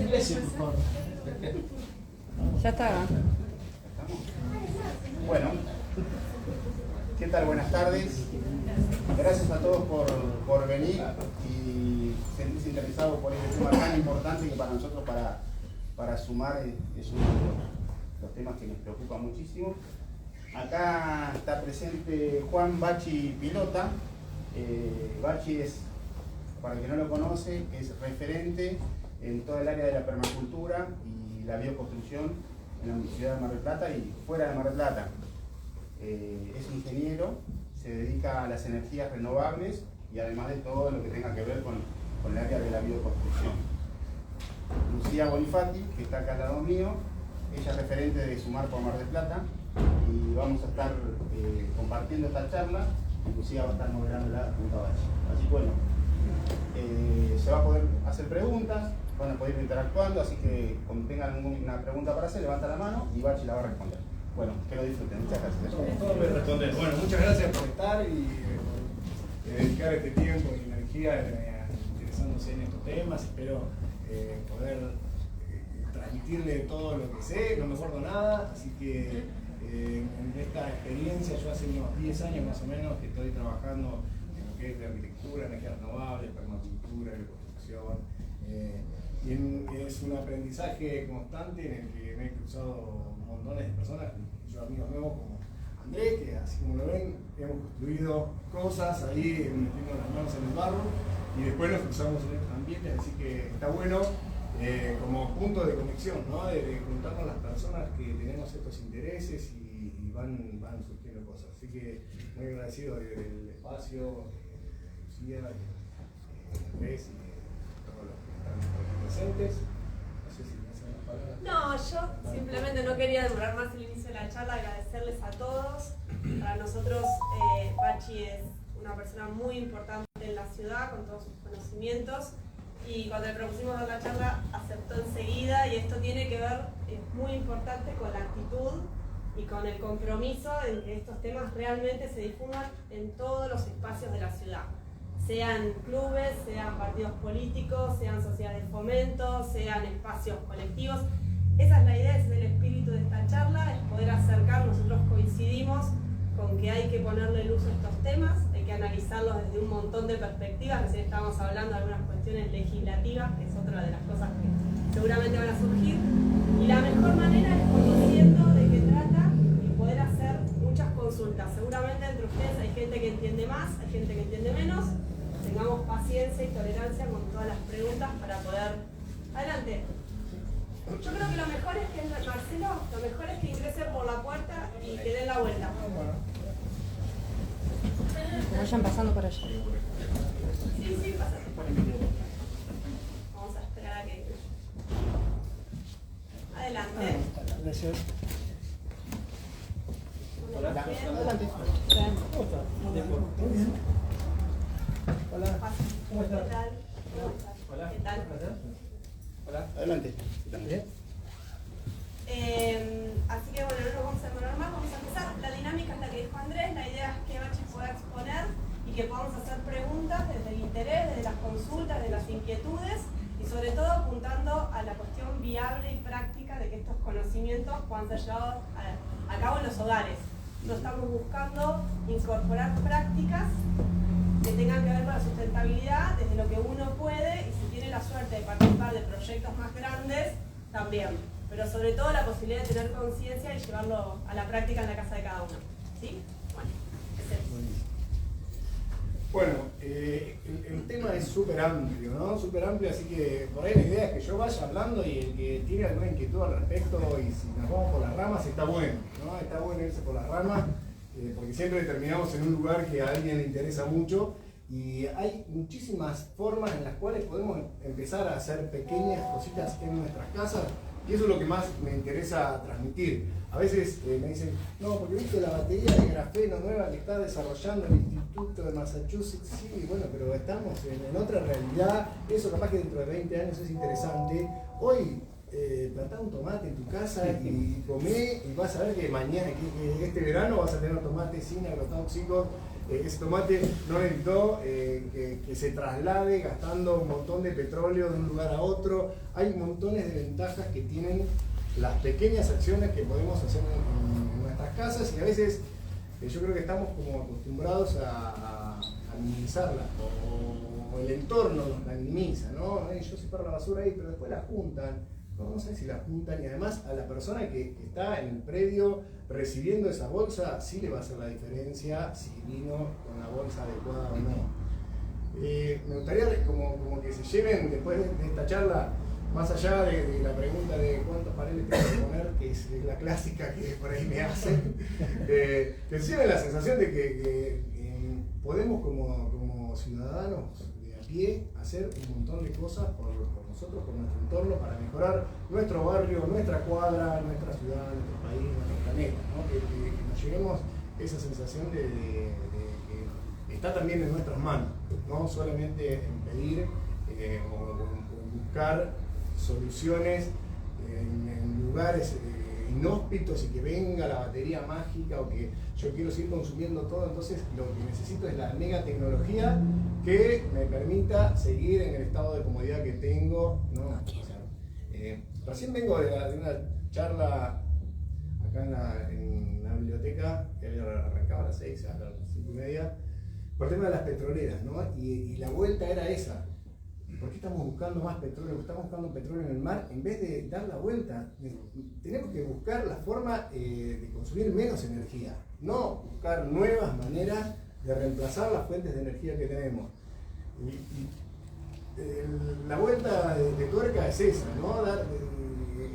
iglesia, por favor. Ya está. Bueno, ¿qué tal? Buenas tardes. Gracias a todos por venir y sentirse interesados por este tema tan importante que para nosotros, para sumar, es uno de los temas que nos preocupa muchísimo. Acá está presente Juan Bachi Pilota. Bachi es, para el que no lo conoce, es referente en toda el área de la permacultura y la bioconstrucción en la ciudad de Mar del Plata y fuera de Mar del Plata. Es ingeniero, se dedica a las energías renovables y además de todo lo que tenga que ver con el área de la bioconstrucción. Lucía Bonifati, que está acá al lado mío, ella es referente de Sumar por Mar del Plata y vamos a estar compartiendo esta charla. Lucía va a estar moderándola junto a Bachi. Así que bueno, se va a poder hacer preguntas, van a poder ir interactuando, así que cuando tengan alguna pregunta para hacer, levanta la mano y Bachi la va a responder. Bueno, que lo disfruten. Muchas gracias. Todo me responder. Bueno, muchas gracias por estar y dedicar este tiempo y energía interesándose en estos temas. Espero poder transmitirle todo lo que sé, no me guardo nada, así que en esta experiencia yo hace unos 10 años más o menos que estoy trabajando en lo que es la arquitectura, energía renovable, permacultura, construcción. Y es un aprendizaje constante en el que me he cruzado montones de personas, yo amigos nuevos como Andrés, que así como lo ven, hemos construido cosas ahí metiendo las manos en el barro y después nos cruzamos en estos ambientes, así que está bueno como punto de conexión, ¿no? de juntarnos las personas que tenemos estos intereses y van surgiendo cosas. Así que muy agradecido del espacio, Lucía, Andrés y todos los que están presentes. No sé si me hacen las palabras. No, yo simplemente no quería demorar más el inicio de la charla, agradecerles a todos. Para nosotros, Bachi es una persona muy importante en la ciudad con todos sus conocimientos. Y cuando le propusimos dar la charla, aceptó enseguida, y esto tiene que ver, es muy importante, con la actitud y con el compromiso en que estos temas realmente se difundan en todos los espacios de la ciudad. Sean clubes, sean partidos políticos, sean sociedades de fomento, sean espacios colectivos. Esa es la idea, ese es el espíritu de esta charla, es poder acercar. Nosotros coincidimos con que hay que ponerle luz a estos temas, hay que analizarlos desde un montón de perspectivas. Recién estábamos hablando de algunas cuestiones legislativas, que es otra de las cosas que seguramente van a surgir. Y la mejor manera es conociendo de qué trata y poder hacer muchas consultas. Seguramente entre ustedes hay gente que entiende más, hay gente que entiende menos. Tengamos paciencia y tolerancia con todas las preguntas para poder... Adelante. Yo creo que lo mejor es que, Marcelo, lo mejor es que ingresen por la puerta y que den la vuelta. Vayan pasando por allá. Sí, pasa. Vamos a esperar a que... Adelante. Gracias. Adelante. ¿Cómo está? ¿Todo bien? Hola. ¿Cómo está? ¿Qué tal? Hola. ¿Qué tal? Hola. Adelante. ¿Bien? Así que bueno, no nos vamos a demorar más, vamos a empezar. La dinámica es la que dijo Andrés, la idea es que Bachi pueda exponer y que podamos hacer preguntas desde el interés, desde las consultas, de las inquietudes y sobre todo apuntando a la cuestión viable y práctica de que estos conocimientos puedan ser llevados a cabo en los hogares. No estamos buscando incorporar prácticas que tengan que ver con la sustentabilidad desde lo que uno puede, y si tiene la suerte de participar de proyectos más grandes, también. Pero sobre todo la posibilidad de tener conciencia y llevarlo a la práctica en la casa de cada uno. ¿Sí? Bueno, ese es. Bueno, el tema es súper amplio, ¿no? Súper amplio, así que por ahí la idea es que yo vaya hablando y el que tiene alguna inquietud al respecto, y si nos vamos por las ramas, está bueno, ¿no? Está bueno irse por las ramas, porque siempre terminamos en un lugar que a alguien le interesa mucho, y hay muchísimas formas en las cuales podemos empezar a hacer pequeñas cositas en nuestras casas, y eso es lo que más me interesa transmitir. A veces me dicen, no, porque viste la batería de grafeno nueva que está desarrollando el Instituto de Massachusetts. Sí, bueno, pero estamos en otra realidad. Eso capaz que dentro de 20 años es interesante. Hoy plantá un tomate en tu casa y comé, y vas a ver que mañana, que este verano vas a tener tomates sin agrotóxicos. ese tomate no necesitó que se traslade gastando un montón de petróleo de un lugar a otro. Hay montones de ventajas que tienen las pequeñas acciones que podemos hacer en nuestras casas, y a veces yo creo que estamos como acostumbrados a minimizarla, o el entorno nos la minimiza, ¿no? Yo separo la basura ahí, pero después la juntan. No sé si la juntan, y además a la persona que está en el predio recibiendo esa bolsa sí le va a hacer la diferencia si vino con la bolsa adecuada o no. Me gustaría como que se lleven después de esta charla, más allá de la pregunta de cuántos paneles tengo que poner, que es la clásica que por ahí me hacen, que se lleven la sensación de que podemos como ciudadanos de a pie hacer un montón de cosas por nosotros, por nuestro entorno, para mejorar nuestro barrio, nuestra cuadra, nuestra ciudad, nuestro país, nuestro planeta, ¿no? Que nos lleguemos esa sensación de que está también en nuestras manos, no solamente en pedir o buscar soluciones en lugares inhóspitos y que venga la batería mágica, o que yo quiero seguir consumiendo todo, entonces lo que necesito es la mega tecnología que me permita seguir en el estado de comodidad que tengo, ¿no? O sea, recién vengo de una charla acá en la biblioteca, que arrancaba a las 6, a las 5:30, por el tema de las petroleras, ¿no? Y la vuelta era esa. ¿Por qué estamos buscando más petróleo? Estamos buscando petróleo en el mar en vez de dar la vuelta. Tenemos que buscar la forma de consumir menos energía, no buscar nuevas maneras de reemplazar las fuentes de energía que tenemos. La vuelta de tuerca es esa, ¿no?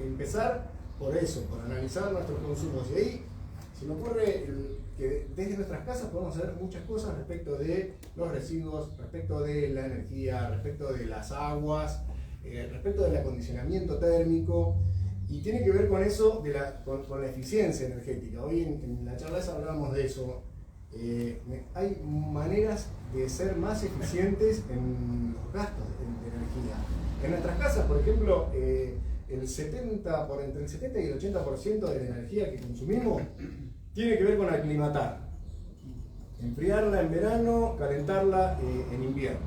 Empezar por eso, por analizar nuestros consumos. Y ahí se me ocurre que desde nuestras casas podemos hacer muchas cosas respecto de los residuos, respecto de la energía, respecto de las aguas, respecto del acondicionamiento térmico, y tiene que ver con eso, con la eficiencia energética. Hoy en la charla esa hablábamos de eso. Hay maneras de ser más eficientes en los gastos de energía. En nuestras casas, por ejemplo, entre el 70 y el 80% de la energía que consumimos tiene que ver con aclimatar. Enfriarla en verano, calentarla en invierno.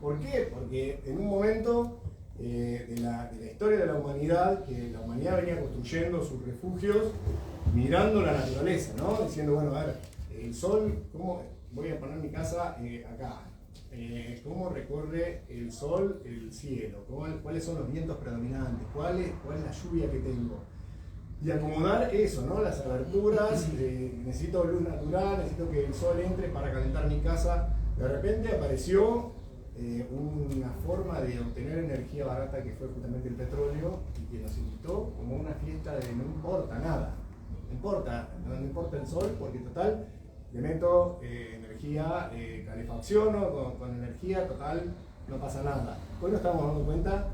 ¿Por qué? Porque en un momento de la historia de la humanidad, que la humanidad venía construyendo sus refugios mirando la naturaleza, ¿no? Diciendo, bueno, a ver, el sol, ¿cómo voy a poner mi casa acá? ¿Cómo recorre el sol el cielo? ¿Cuáles son los vientos predominantes? ¿Cuál es la lluvia que tengo? Y acomodar eso, ¿no? Las aberturas, necesito luz natural, necesito que el sol entre para calentar mi casa. De repente apareció una forma de obtener energía barata, que fue justamente el petróleo, y que nos invitó como una fiesta de no importa nada. No importa el sol, porque total, le meto energía, calefacciono con energía, total, no pasa nada. Hoy nos estamos dando cuenta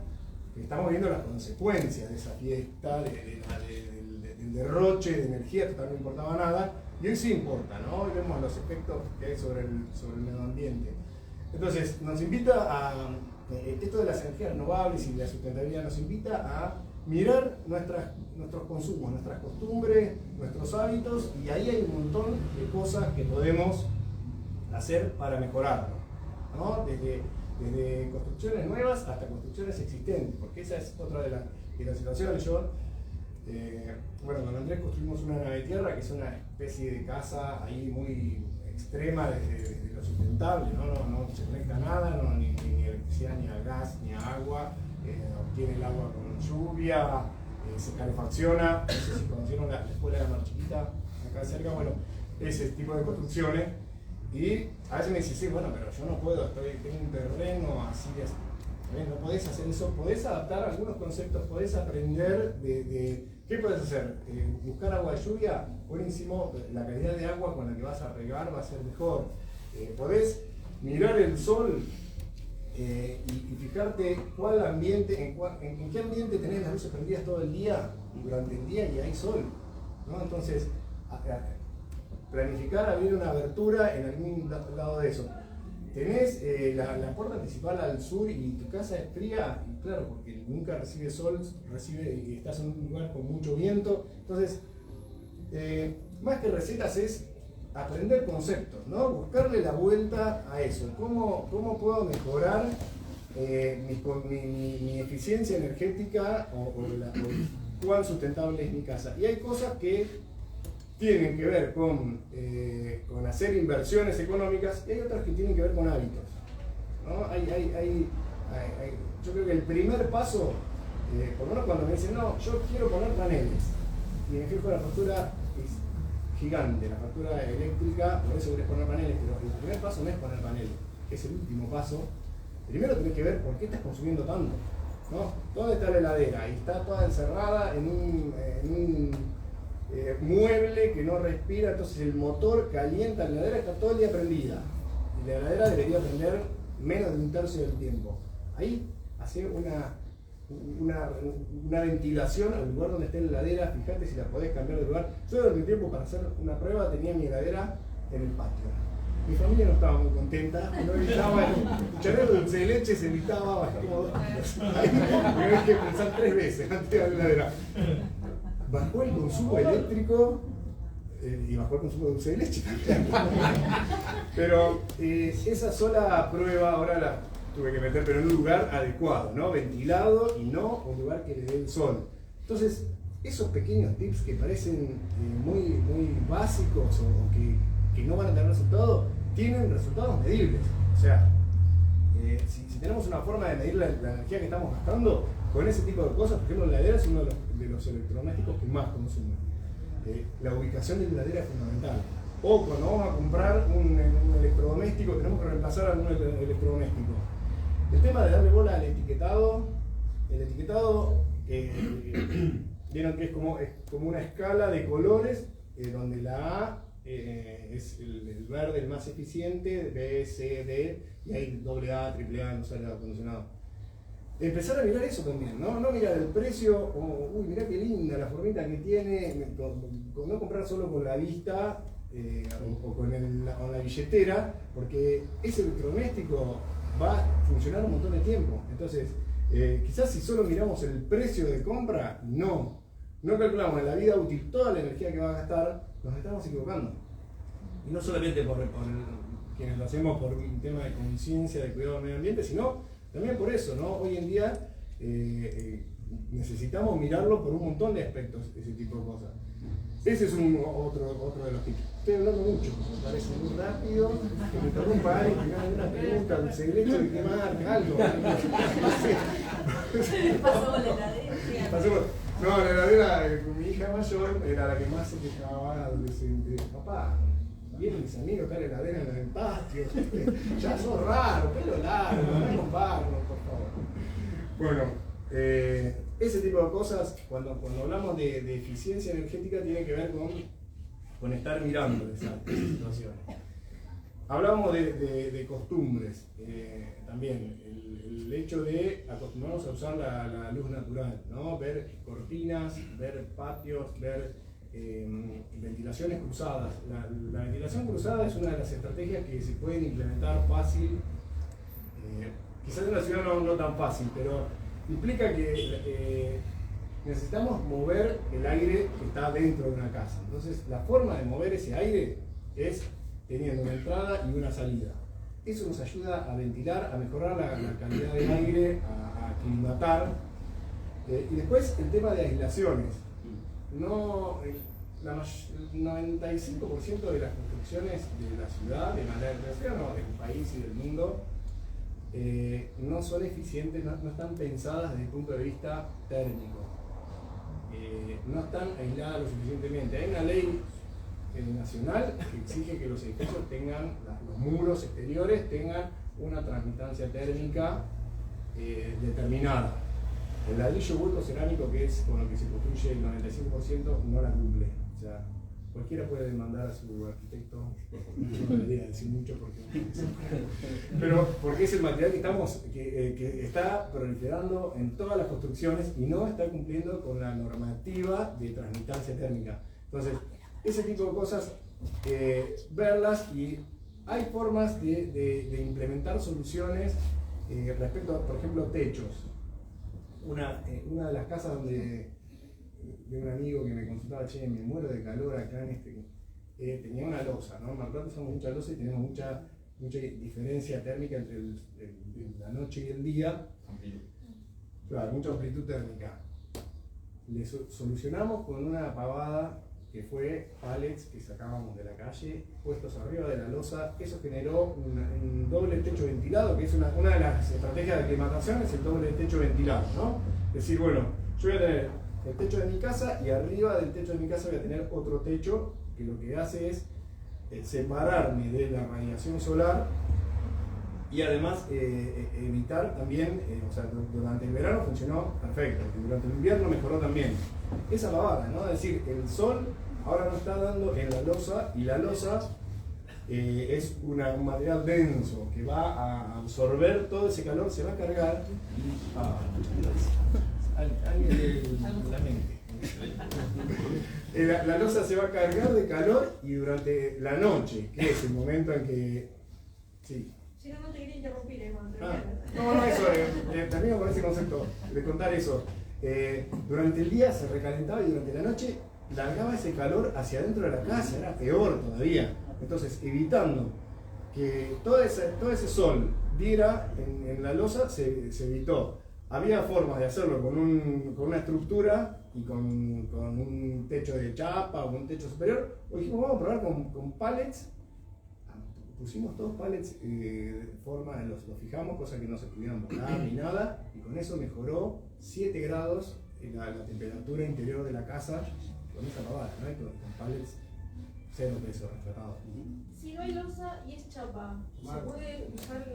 que estamos viendo las consecuencias de esa fiesta, del derroche de energía, total no importaba nada, y hoy sí importa, ¿no? Hoy vemos los efectos que hay sobre el medio ambiente. Entonces, nos invita esto de las energías renovables y de la sustentabilidad nos invita a mirar nuestros consumos, nuestras costumbres, nuestros hábitos, y ahí hay un montón de cosas que podemos hacer para mejorarlo, ¿no? Desde construcciones nuevas hasta construcciones existentes, porque esa es otra de las situaciones. Bueno, con Andrés construimos una nave tierra, que es una especie de casa ahí muy extrema desde lo sustentable, no se conecta a nada, ni electricidad, ni a gas, ni a agua, obtiene el agua con lluvia, se calefacciona. No sé si conocieron la escuela de la Marchiquita, acá cerca, bueno, ese tipo de construcciones. Y a veces me dicen, sí, bueno, pero yo no puedo, tengo un terreno así, no podés hacer eso, podés adaptar algunos conceptos, podés aprender ¿qué podés hacer? Buscar agua de lluvia, buenísimo, la calidad de agua con la que vas a regar va a ser mejor. Podés mirar el sol y fijarte en qué ambiente tenés las luces prendidas todo el día y durante el día y hay sol, ¿no? Entonces, planificar abrir una abertura en algún lado de eso. Tenés la puerta principal al sur y tu casa es fría, y claro, porque nunca recibe sol, y estás en un lugar con mucho viento. Entonces, más que recetas es aprender conceptos, ¿no? Buscarle la vuelta a eso. ¿Cómo puedo mejorar mi eficiencia energética o cuán sustentable es mi casa? Y hay cosas que tienen que ver con hacer inversiones económicas y hay otras que tienen que ver con hábitos, ¿no? Yo creo que el primer paso, por lo menos cuando me dicen, no, yo quiero poner paneles, y me fijo la factura es gigante, la factura eléctrica, por eso querés poner paneles, pero el primer paso no es poner paneles, que es el último paso. Primero tenés que ver por qué estás consumiendo tanto, ¿no? ¿Dónde está la heladera? Y está toda encerrada en un mueble que no respira, entonces el motor calienta, la heladera está todo el día prendida, y la heladera debería prender menos de un tercio del tiempo. Ahí hacer una ventilación al lugar donde esté la heladera, fíjate si la podés cambiar de lugar. Yo durante un tiempo, para hacer una prueba, tenía mi heladera en el patio. Mi familia no estaba muy contenta, no evitaba el cucharero de dulce de leche, se evitaba, bajó como 2 kilos. Hay que pensar 3 veces antes de la heladera. Bajó el consumo eléctrico y bajó el consumo de dulce de leche también. Pero esa sola prueba ahora la tuve que meter, pero en un lugar adecuado, ¿no? Ventilado y no un lugar que le dé el sol. Entonces, esos pequeños tips que parecen muy básicos o que no van a tener resultado, tienen resultados medibles. O sea, si tenemos una forma de medir la energía que estamos gastando, con ese tipo de cosas, por ejemplo, la heladera es uno de los electrodomésticos que más consumen. La ubicación de la heladera es fundamental. O cuando vamos a comprar un electrodoméstico, tenemos que reemplazar algún electrodoméstico. El tema de darle bola al etiquetado, el etiquetado, vieron que es como una escala de colores, donde la A es el verde, el más eficiente, B, C, D, y hay AA, AAA en los aires acondicionados. Empezar a mirar eso también, ¿no? No mirar el precio, uy, mirá qué linda la formita que tiene, no comprar solo con la vista o con la billetera, porque ese electrodoméstico va a funcionar un montón de tiempo. Entonces, quizás si solo miramos el precio de compra, no calculamos en la vida útil toda la energía que va a gastar, nos estamos equivocando. Y no solamente por quienes lo hacemos por un tema de conciencia, de cuidado del medio ambiente, sino también por eso, ¿no? Hoy en día necesitamos mirarlo por un montón de aspectos, ese tipo de cosas. Ese es otro de los tips. Estoy hablando mucho, me parece muy rápido, que me interrumpa alguien, que me haga una pregunta, dulce de leche, de qué marca, algo. Pasó la heladera. No, la heladera con mi hija mayor era la que más se quejaba adolescente. Papá, vienen mis amigos acá a la heladera en el patio, ya sos raro, pelo largo, no comparnos, por favor. Bueno, ese tipo de cosas, cuando hablamos de eficiencia energética, tiene que ver con estar mirando esas situaciones. Hablamos de costumbres, también el hecho de acostumbrarnos a usar la luz natural, ¿no? Ver cortinas, ver patios, ver ventilaciones cruzadas. La ventilación cruzada es una de las estrategias que se pueden implementar fácil, quizás en la ciudad no tan fácil, pero implica que necesitamos mover el aire que está dentro de una casa. Entonces, la forma de mover ese aire es teniendo una entrada y una salida. Eso nos ayuda a ventilar, a mejorar la calidad del aire, a aclimatar. Y después el tema de aislaciones. El 95% de las construcciones de la ciudad, de del país y del mundo, no son eficientes, no están pensadas desde el punto de vista térmico. No están aisladas lo suficientemente. Hay una ley nacional que exige que los edificios tengan, los muros exteriores tengan una transmitancia térmica determinada. El ladrillo hueco cerámico, que es con lo que se construye el 95%, no la cumple. O sea, cualquiera puede demandar a su arquitecto, no debería decir mucho pero porque es el material que está proliferando en todas las construcciones y no está cumpliendo con la normativa de transmitancia térmica. Entonces, ese tipo de cosas, verlas, y hay formas de implementar soluciones respecto a, por ejemplo, techos. Una de las casas de un amigo que me consultaba, che, me muero de calor acá en tenía una losa, ¿no? En Mar del Plata usamos mucha losa y tenemos mucha diferencia térmica entre la noche y el día. Claro, mucha amplitud térmica. Le solucionamos con una pavada que fue pallets que sacábamos de la calle, puestos arriba de la losa. Eso generó un doble techo ventilado, que es una de las estrategias de aclimatación, es el doble techo ventilado, ¿no? Es decir, bueno, yo voy a tener el techo de mi casa y arriba del techo de mi casa voy a tener otro techo que lo que hace es separarme de la radiación solar y además evitar también, o sea, durante el verano funcionó perfecto, durante el invierno mejoró también. Esa pavada, ¿no? Es decir, el sol ahora no está dando en la losa y la losa es un material denso que va a absorber todo ese calor, se va a cargar la mente. La losa se va a cargar de calor y durante la noche, que es el momento en que... Sí. Si no, no te quería interrumpir, No, eso, termino con ese concepto, de contar eso. Durante el día se recalentaba y durante la noche largaba ese calor hacia adentro de la casa, era peor todavía. Entonces, evitando que todo ese sol diera en la losa, se evitó. Había formas de hacerlo con una estructura y con un techo de chapa o con un techo superior. Hoy dijimos, vamos a probar con pallets. Pusimos todos pallets de forma, los fijamos, cosa que no se pudieran volar ni nada, y con eso mejoró 7 grados la temperatura interior de la casa con esa pavada, ¿no? Con pallets 0 pesos tratados. Si no hay losa y es chapa, ¿se puede usar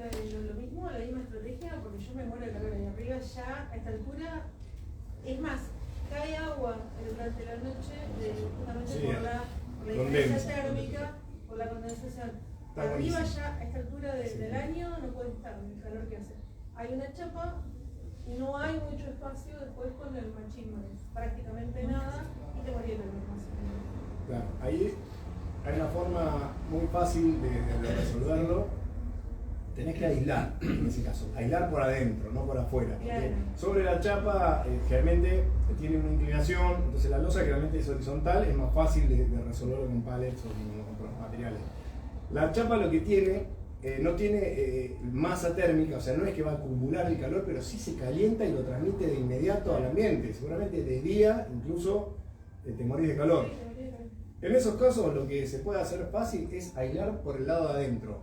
lo mismo, la misma estrategia? Porque yo me muero de calor ahí arriba ya a esta altura. Es más, cae agua durante la noche, justamente Sí, por la diferencia térmica, por la condensación. Arriba ya a esta altura del año no puede estar el calor que hace. Hay una chapa y no hay mucho espacio después con el machimbre, prácticamente nada, y te morías de la Claro, ahí hay una forma muy fácil de resolverlo. Tenés que aislar, en ese caso, aislar por adentro, no por afuera. Porque sobre la chapa generalmente tiene una inclinación, entonces la losa que realmente es horizontal, es más fácil de resolverlo con pallets o con otros materiales. La chapa lo que tiene, no tiene masa térmica, o sea, no es que va a acumular el calor, pero sí se calienta y lo transmite de inmediato al ambiente. Seguramente de día incluso te morís de calor. En esos casos lo que se puede hacer fácil es aislar por el lado de adentro.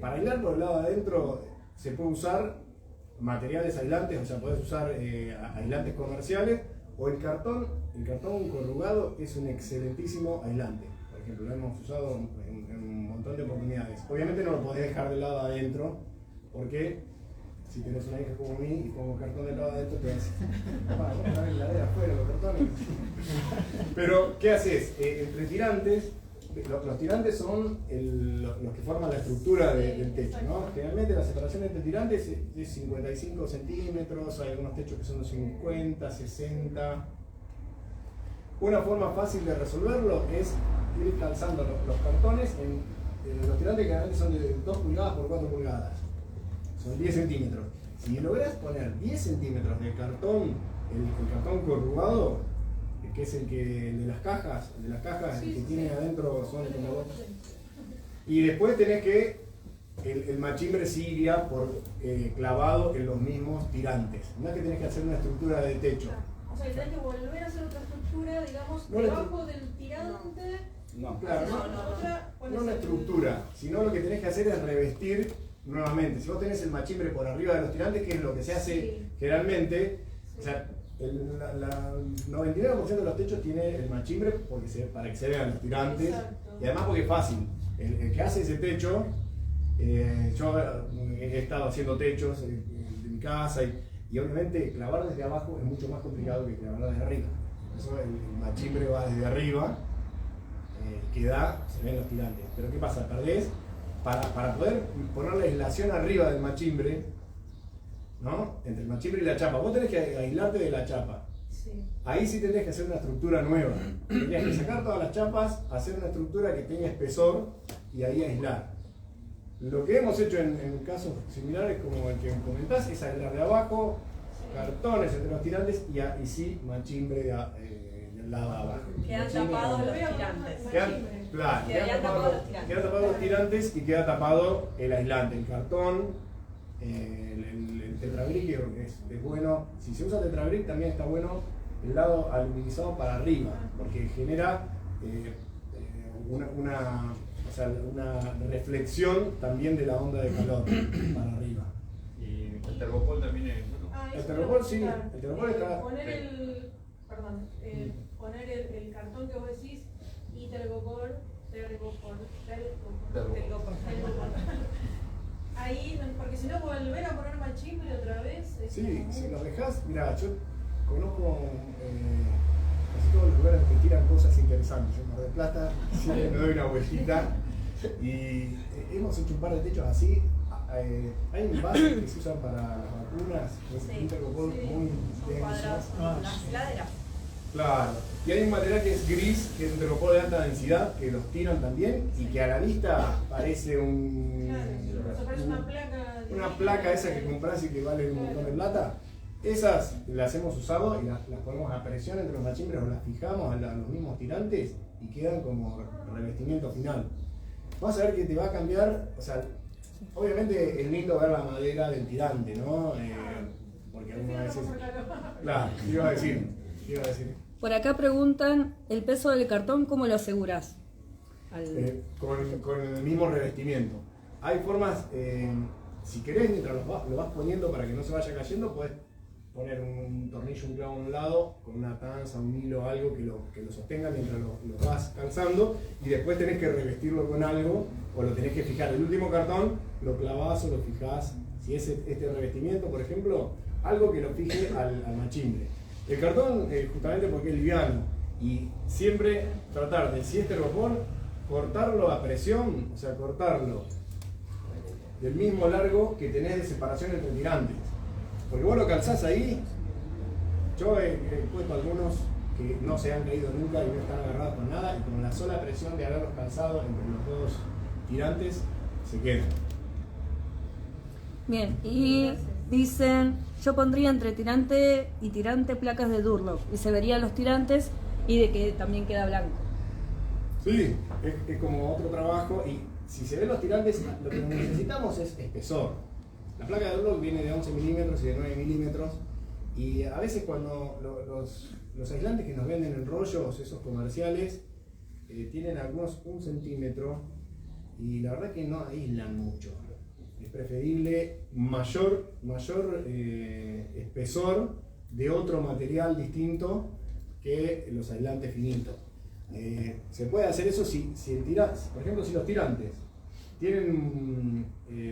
Para aislar por el lado de adentro se puede usar materiales aislantes, o sea, podés usar aislantes comerciales o el cartón corrugado es un excelentísimo aislante. Por ejemplo, lo hemos usado en un montón de oportunidades. Obviamente no lo podés dejar del lado adentro, porque si tenés una hija como mí y pongo cartón del lado adentro, te vas a poner la heladera afuera, los cartones. Pero, ¿qué haces? Entre tirantes, los tirantes son los que forman la estructura del techo, ¿no? Generalmente la separación entre tirantes es 55 centímetros, hay algunos techos que son de 50, 60. Una forma fácil de resolverlo es ir calzando los cartones los tirantes que generalmente son de 2 pulgadas por 4 pulgadas. Son 10 centímetros. Si logras poner 10 centímetros de cartón, el cartón corrugado, que es el de las cajas, el que tiene adentro son como dos. Y después tenés que el machimbre sí iría clavado en los mismos tirantes. No es que tenés que hacer una estructura de techo. O sea, tenés que volver a hacer otra estructura, digamos, debajo del tirante. No, claro, no una el... estructura, sino lo que tenés que hacer es revestir nuevamente. Si vos tenés el machimbre por arriba de los tirantes, que es lo que se hace generalmente, o sea, el 99% de los techos tiene el machimbre para que se vean los tirantes. Exacto. Y además porque es fácil. El que hace ese techo, yo he estado haciendo techos de mi casa y obviamente clavar desde abajo es mucho más complicado que clavar desde arriba. Por eso el machimbre va desde arriba, se ven los tirantes. Pero ¿qué pasa? Perdés, para poder poner la aislación arriba del machimbre, ¿no? Entre el machimbre y la chapa, vos tenés que aislarte de la chapa. Sí. Ahí sí tenés que hacer una estructura nueva. Tendrías que sacar todas las chapas, hacer una estructura que tenga espesor y ahí aislar. Lo que hemos hecho en casos similares como el que comentás es aislar de abajo, cartones entre los tirantes y sí machimbre del lado de abajo. Quedan tapados los tirantes. Claro, Quedarían tapados los tirantes. queda tapado los tirantes y queda tapado el aislante, el cartón, el tetrabric es bueno. Si se usa tetrabric también está bueno el lado aluminizado para arriba, porque genera una reflexión también de la onda de calor para arriba. Y el tergopol también es bueno. El tergopol sí, el tergopol está... Poner el cartón que vos decís y tergopol. Ahí, porque si no volver a poner machimbre otra vez. Sí, si lo dejas, mira, yo conozco casi todos los lugares que tiran cosas interesantes. En Mar del Plata siempre me doy una vueltita y hemos hecho un par de techos así. Hay envases que se usan para las vacunas, que es un tergopol muy cuadrados, denso. las heladeras. Claro, y hay un material que es gris, que es un tergopol de alta densidad, que los tiran también y que a la vista parece una placa esa que compras y que vale un montón de plata. Esas las hemos usado y las ponemos a presión entre los machimbres o las fijamos a los mismos tirantes y quedan como revestimiento final. Vas a ver que te va a cambiar, o sea, obviamente es lindo ver la madera del tirante, ¿no? Porque algunas veces... Claro, ¿qué iba a decir? Por acá preguntan, ¿el peso del cartón cómo lo aseguras? Con el mismo revestimiento. Hay formas, si querés, mientras lo vas poniendo para que no se vaya cayendo, puedes poner un tornillo, un clavo a un lado, con una tanza, un hilo, algo que lo sostenga mientras lo vas calzando, y después tenés que revestirlo con algo, o lo tenés que fijar. El último cartón lo clavás o lo fijás, si es este revestimiento, por ejemplo, algo que lo fije al machimbre. El cartón, justamente porque es liviano, y siempre tratar de, si es tergopol, cortarlo a presión, o sea, cortarlo del mismo largo que tenés de separación entre tirantes. Porque vos lo calzás ahí, yo he puesto algunos que no se han caído nunca y no están agarrados con nada, y con la sola presión de haberlos calzado entre los dos tirantes, se quedan. Bien, y dicen, yo pondría entre tirante y tirante placas de Durlock y se verían los tirantes y de que también queda blanco. Sí, es como otro trabajo, y si se ven los tirantes, lo que necesitamos es espesor. La placa de Durlock viene de 11 milímetros y de 9 milímetros, y a veces cuando los aislantes que nos venden en rollos, esos comerciales, tienen algunos 1 centímetro, y la verdad que no aíslan mucho. Es preferible mayor espesor de otro material distinto que los aislantes finitos. Se puede hacer eso si el tirante, por ejemplo, si los tirantes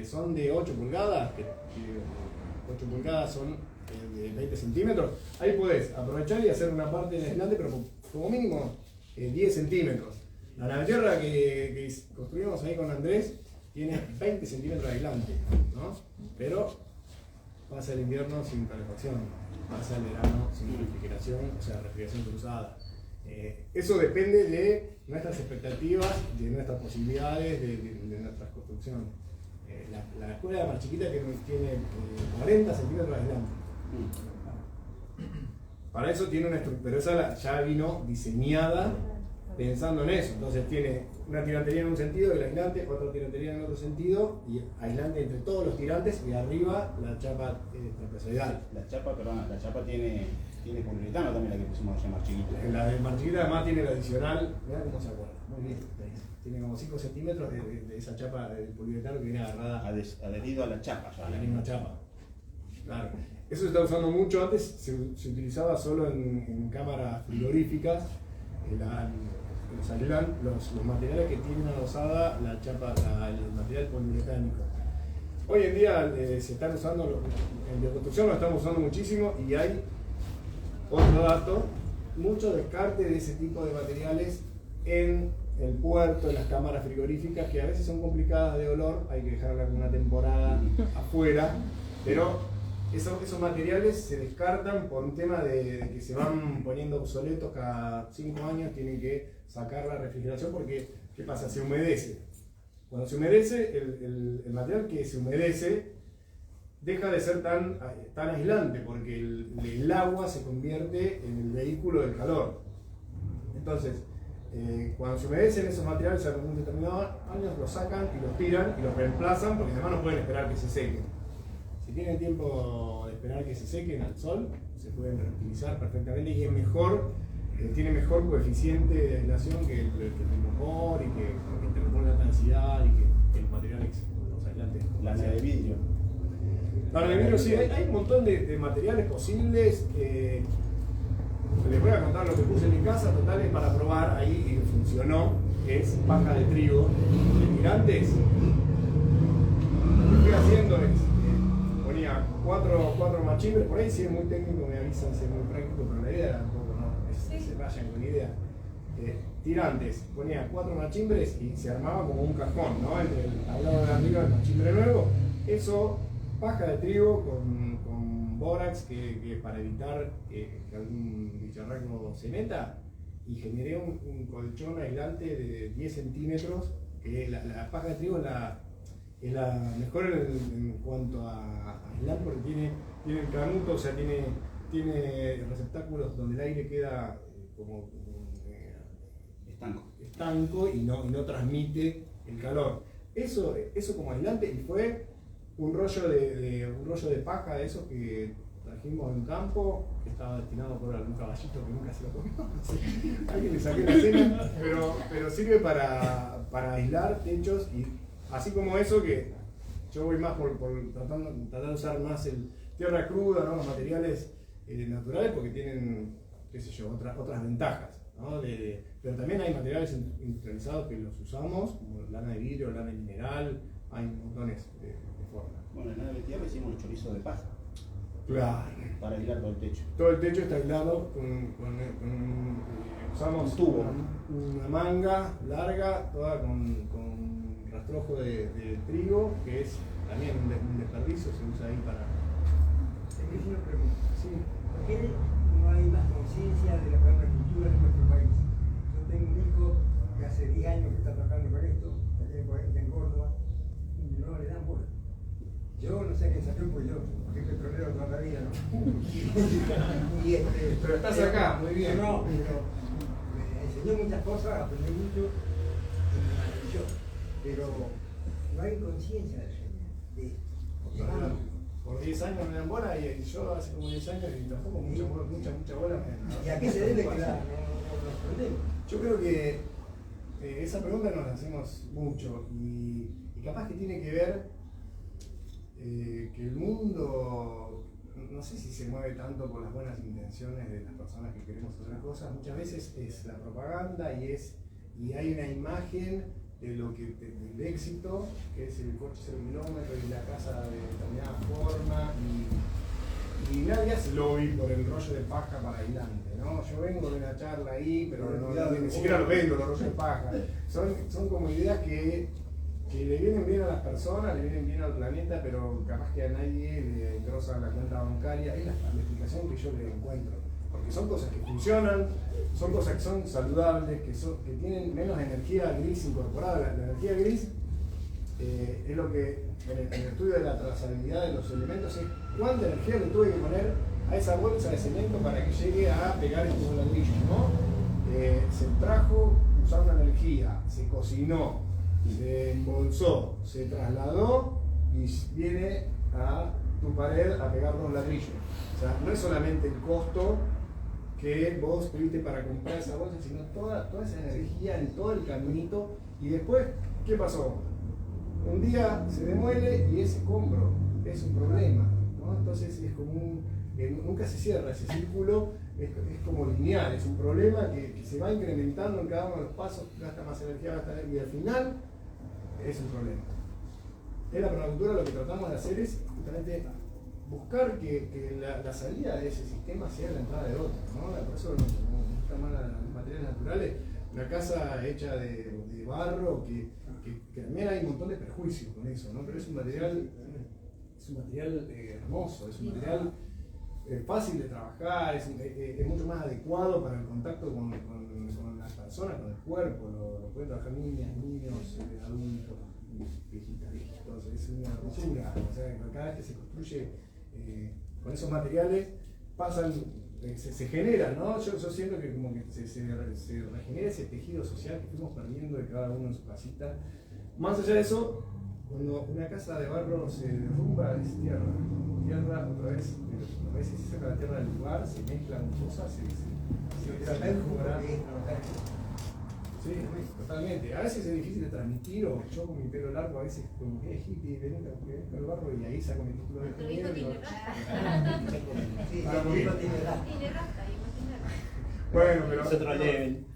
son de 8 pulgadas, que 8 pulgadas son de 20 centímetros, ahí podés aprovechar y hacer una parte del aislante, pero como mínimo 10 centímetros. La navetierra que construimos ahí con Andrés tiene 20 centímetros de aislante, ¿no? Pero pasa el invierno sin calefacción, pasa el verano sin refrigeración, o sea, refrigeración cruzada. Eso depende de nuestras expectativas, de nuestras posibilidades, de nuestras construcciones. La escuela de Mar Chiquita tiene 40 centímetros de aislante. Para eso tiene una estructura, pero esa ya vino diseñada pensando en eso. Entonces tiene una tirantería en un sentido, el aislante, otra tirantería en otro sentido, y aislante entre todos los tirantes, y arriba la chapa trapezoidal. La chapa tiene poliuretano también, la que pusimos allá en Mar Chiquita. La de Mar Chiquita además tiene el adicional, mirá cómo se acuerda, muy bien, tiene como 5 centímetros de esa chapa de poliuretano que viene agarrada Adherido a la chapa ya. a la misma chapa. Claro. Eso se está usando mucho, antes se utilizaba solo en cámaras frigoríficas, los materiales que tienen adosada la chapa, el material poliuretánico. Hoy en día se están usando, en bioconstrucción lo estamos usando muchísimo, y hay otro dato, mucho descarte de ese tipo de materiales en el puerto, en las cámaras frigoríficas, que a veces son complicadas de olor, hay que dejarlas una temporada afuera, pero esos materiales se descartan por un tema de que se van poniendo obsoletos cada 5 años, tienen que sacar la refrigeración porque, ¿qué pasa? Se humedece. Cuando se humedece, el material que se humedece deja de ser tan aislante porque el agua se convierte en el vehículo del calor. Entonces, Cuando se humedecen esos materiales a un determinado año, los sacan y los tiran y los reemplazan porque además no pueden esperar que se sequen. Si tienen tiempo de esperar que se sequen al sol, se pueden reutilizar perfectamente y es mejor, tiene mejor coeficiente de aislación que el termopor y que el termopor de alta densidad y que los materiales, los aislantes. Lana de vidrio. Lana de vidrio, sí, hay un montón de materiales posibles. Les voy a contar lo que puse en mi casa, total es para probar ahí y funcionó, es paja de trigo de tirantes. Lo que estoy haciendo es, ponía cuatro machimbres, por ahí si es muy técnico me avisan si es muy práctico, pero la idea tampoco no, se vayan con idea. Tirantes, ponía 4 machimbres y se armaba como un cajón, ¿no? Entre al lado de arriba el machimbre nuevo, eso, paja de trigo con bórax que para evitar que algún bicharraco se meta, y generé un colchón aislante de 10 centímetros, que la paja de trigo es la mejor en cuanto a aislar porque tiene el canuto, o sea, tiene receptáculos donde el aire queda como estanco y no transmite el calor. Eso como aislante, y fue un rollo de paja de esos que trajimos en campo, que estaba destinado por algún caballito que nunca se lo comió, no sé, alguien le saqué la cena, pero sirve para aislar techos, y así como eso, que yo voy más por tratar de usar más tierra cruda, ¿no? Los materiales naturales, porque tienen, qué sé yo, otras ventajas, ¿no? Pero también hay materiales industrializados que los usamos, como lana de vidrio, lana de mineral, hay montones de formas. Bueno, en la de tierra hicimos el chorizo de paja. Claro. Para aislar todo el techo. Todo el techo está aislado usamos un tubo, una manga larga, toda con rastrojo de trigo, que es también un desperdicio, se usa ahí para... Una pregunta. Sí. ¿Por qué no hay más conciencia de la permacultura en nuestro país? Yo tengo un hijo que hace 10 años que está trabajando con esto, en Córdoba, y no le dan bola. Yo no sé a quién salió, pues yo soy petrolero toda la vida, ¿no? Pero estás acá, muy bien. No, pero me enseñó muchas cosas, aprendí mucho y me maravilló. Pero no hay conciencia de esto. Por 10 años me dan bola, y yo hace como 10 años y tampoco mucha bola. ¿Y a qué se debe que no aprendemos? Yo creo que esa pregunta nos la hacemos mucho, y capaz que tiene que ver que el mundo, no sé si se mueve tanto por las buenas intenciones de las personas que queremos hacer cosas. Muchas veces es la propaganda y hay una imagen de del éxito, que es el coche 0 kilómetros y la casa de determinada forma, y nadie hace lobby por el rollo de paja para adelante, ¿no? Yo vengo de una charla ahí, pero ni siquiera lo vendo, los rollos de paja. Son como ideas que le vienen bien a las personas, le vienen bien al planeta, pero capaz que a nadie le engrosa la cuenta bancaria. Es la explicación que yo le encuentro. Porque son cosas que funcionan, son cosas que son saludables, que tienen menos energía gris incorporada. La energía gris es lo que en el estudio de la trazabilidad de los elementos es cuánta energía le tuve que poner a esa bolsa de cemento para que llegue a pegar estos ladrillos, ¿no? Se trajo usando energía, se cocinó, se embolsó, se trasladó y viene a tu pared a pegar los ladrillos. O sea, no es solamente el costo que vos tuviste para comprar esa bolsa, sino toda esa energía en todo el caminito. Y después, ¿qué pasó? Un día se demuele y ese escombro es un problema, ¿no? Entonces es como nunca se cierra ese círculo, es como lineal, es un problema que se va incrementando en cada uno de los pasos, gasta más energía, y al final es un problema. En la permacultura lo que tratamos de hacer es justamente buscar que la salida de ese sistema sea la entrada de otro, ¿no? Por eso nos gustan más los materiales naturales. Una casa hecha de barro, que también hay un montón de perjuicios con eso, ¿no? Pero es un material hermoso, es un material fácil de trabajar, es mucho más adecuado para el contacto con las personas, con el cuerpo. Lo pueden trabajar niñas, niños, adultos, viejitas, viejitos. Es una hermosura. O sea, cada vez que se construye con esos materiales pasan se genera, ¿no? Yo siento que como que se regenera ese tejido social que fuimos perdiendo de cada uno en su casita. Más allá de eso, cuando una casa de barro se derrumba, es tierra. Tierra, otra vez, a veces se saca la tierra del lugar, se mezclan cosas, se mejora. Sí, totalmente. A veces es difícil de transmitir, o yo con mi pelo largo a veces como que hippie, venga el barro y ahí saco mi título de ingeniero. Sí, Para el morir. tipo tiene edad. Tiene rasta, imagínate. Bueno, pero Es otro level.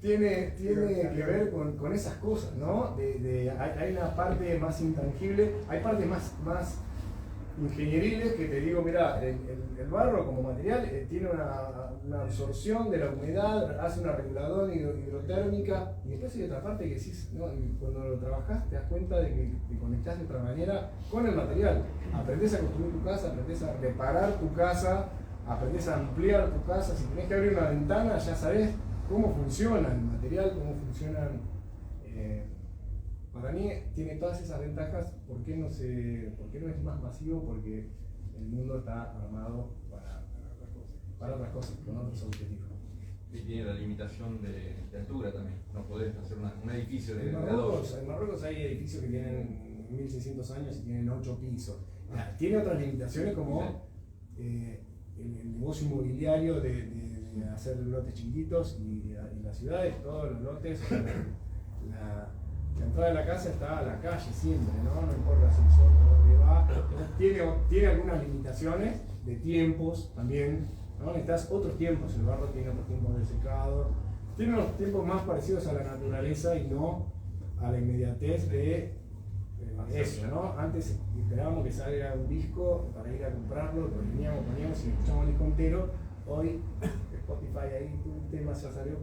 tiene que ver con esas cosas, ¿no? Hay una parte más intangible, hay partes más ingenieriles que te digo, mira, el barro como material tiene una absorción de la humedad, hace una regulación hidrotérmica, y después hay otra parte que decís, ¿no? Y cuando lo trabajás te das cuenta de que te conectás de otra manera con el material. Aprendés a construir tu casa, aprendés a reparar tu casa, aprendés a ampliar tu casa. Si tenés que abrir una ventana, ya sabés cómo funciona el material, cómo funcionan. Para mí tiene todas esas ventajas. ¿Por qué no es más masivo? Porque el mundo está armado para otras cosas, con otros objetivos. Y tiene la limitación de altura también. No podés hacer un edificio de En dos. Marruecos hay edificios que tienen 1600 años y tienen 8 pisos. Tiene otras limitaciones como el negocio inmobiliario de hacer lotes chiquitos y las ciudades, todos los lotes, la entrada de la casa está a la calle siempre, no importa si el sol por dónde va. Tiene algunas limitaciones de tiempos también, ¿no? Necesitas otros tiempos, el barro tiene otros tiempos de secado, tiene unos tiempos más parecidos a la naturaleza y no a la inmediatez de eso, ¿no? Antes esperábamos que salga un disco para ir a comprarlo, lo poníamos y escuchamos el disco entero. Hoy Spotify ahí, un tema ya salió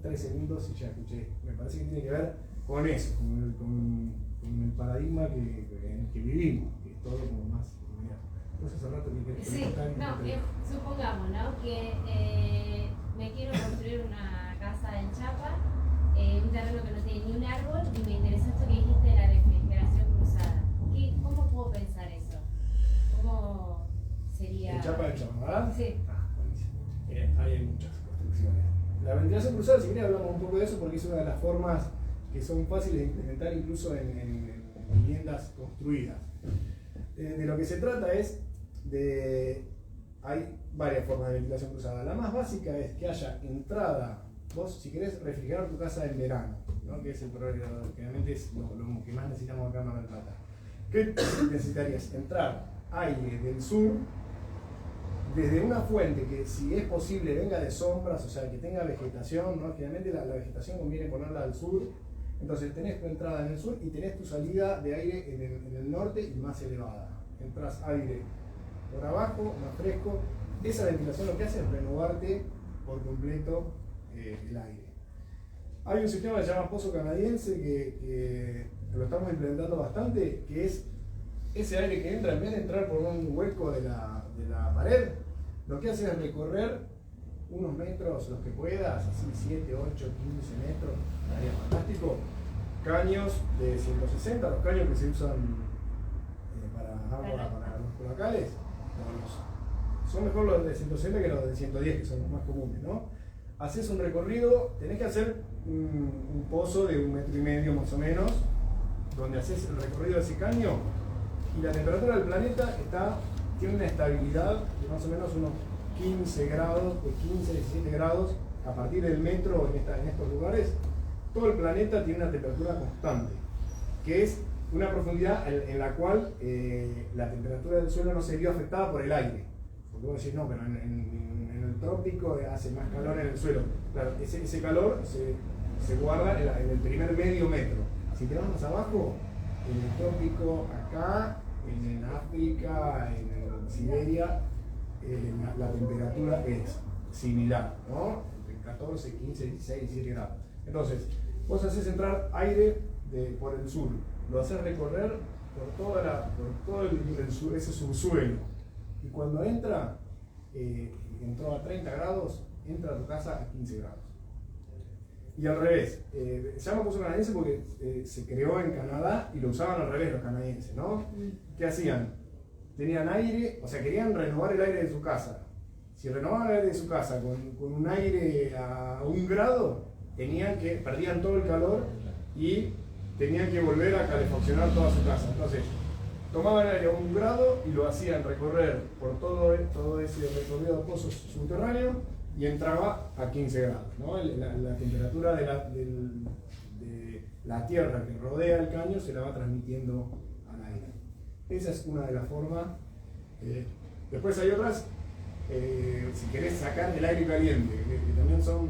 3 segundos y ya escuché. Me parece que tiene que ver con eso, con el paradigma en el que vivimos, que es todo como más inmediato. Entonces hace rato que Sí, supongamos, ¿no? Que me quiero construir una casa en Chapa, un terreno que no tiene ni un árbol, y me interesó esto que dijiste de la refrigeración cruzada. ¿Cómo puedo pensar eso? ¿Cómo sería? ¿En Chapa de Chapa, verdad? Sí. Buenísimo. Ahí hay muchas construcciones. La ventilación cruzada, si querés hablamos un poco de eso porque es una de las formas que son fáciles de implementar incluso en viviendas construidas. De lo que se trata es hay varias formas de ventilación cruzada. La más básica es que haya entrada. Vos, si querés refrigerar tu casa en verano, ¿no? Que es el problema, que realmente es lo que más necesitamos acá en Mar del Plata. ¿Qué necesitarías? Entrar aire del sur desde una fuente que, si es posible, venga de sombras, o sea, que tenga vegetación, ¿no? Generalmente la vegetación conviene ponerla al sur. Entonces tenés tu entrada en el sur y tenés tu salida de aire en el norte y más elevada. Entras aire por abajo, más fresco. Esa ventilación lo que hace es renovarte por completo el aire. Hay un sistema que se llama pozo canadiense que lo estamos implementando bastante, que es ese aire que entra, en vez de entrar por un hueco de la pared, lo que hace es recorrer unos metros, los que puedas, así 7, 8, 15 metros, estaría fantástico. Caños de 160, los caños que se usan para los colacales, son mejor los de 160 que los de 110, que son los más comunes, ¿no? Haces un recorrido, tenés que hacer un pozo de 1,5 metros más o menos, donde haces el recorrido de ese caño, y la temperatura del planeta tiene una estabilidad de más o menos unos 15 grados, de 15 a 17 grados, a partir del metro en estos lugares. Todo el planeta tiene una temperatura constante, que es una profundidad en la cual la temperatura del suelo no se vio afectada por el aire. Porque vos decís, no, pero en el trópico hace más calor en el suelo. Claro, ese calor se guarda en el primer medio metro. Si te vas más abajo, en el trópico acá, en África, en Siberia, la temperatura es similar, ¿no? Entre 14, 15, 16, 17 grados. Entonces, vos haces entrar aire por el sur, lo haces recorrer por todo ese subsuelo. Y cuando entró a 30 grados, entra a tu casa a 15 grados. Y al revés, se llama pozo canadiense porque se creó en Canadá y lo usaban al revés los canadienses, ¿no? ¿Qué hacían? tenían aire, o sea, querían renovar el aire de su casa. Si renovaban el aire de su casa con un aire a 1 grado, perdían todo el calor y tenían que volver a calefaccionar toda su casa. Entonces, tomaban el aire a 1 grado y lo hacían recorrer por todo ese recorrido de pozos subterráneos y entraba a 15 grados, ¿no? La temperatura de la tierra que rodea el caño se la va transmitiendo al aire. Esa es una de las formas. Después hay otras, si querés sacar el aire caliente, que también son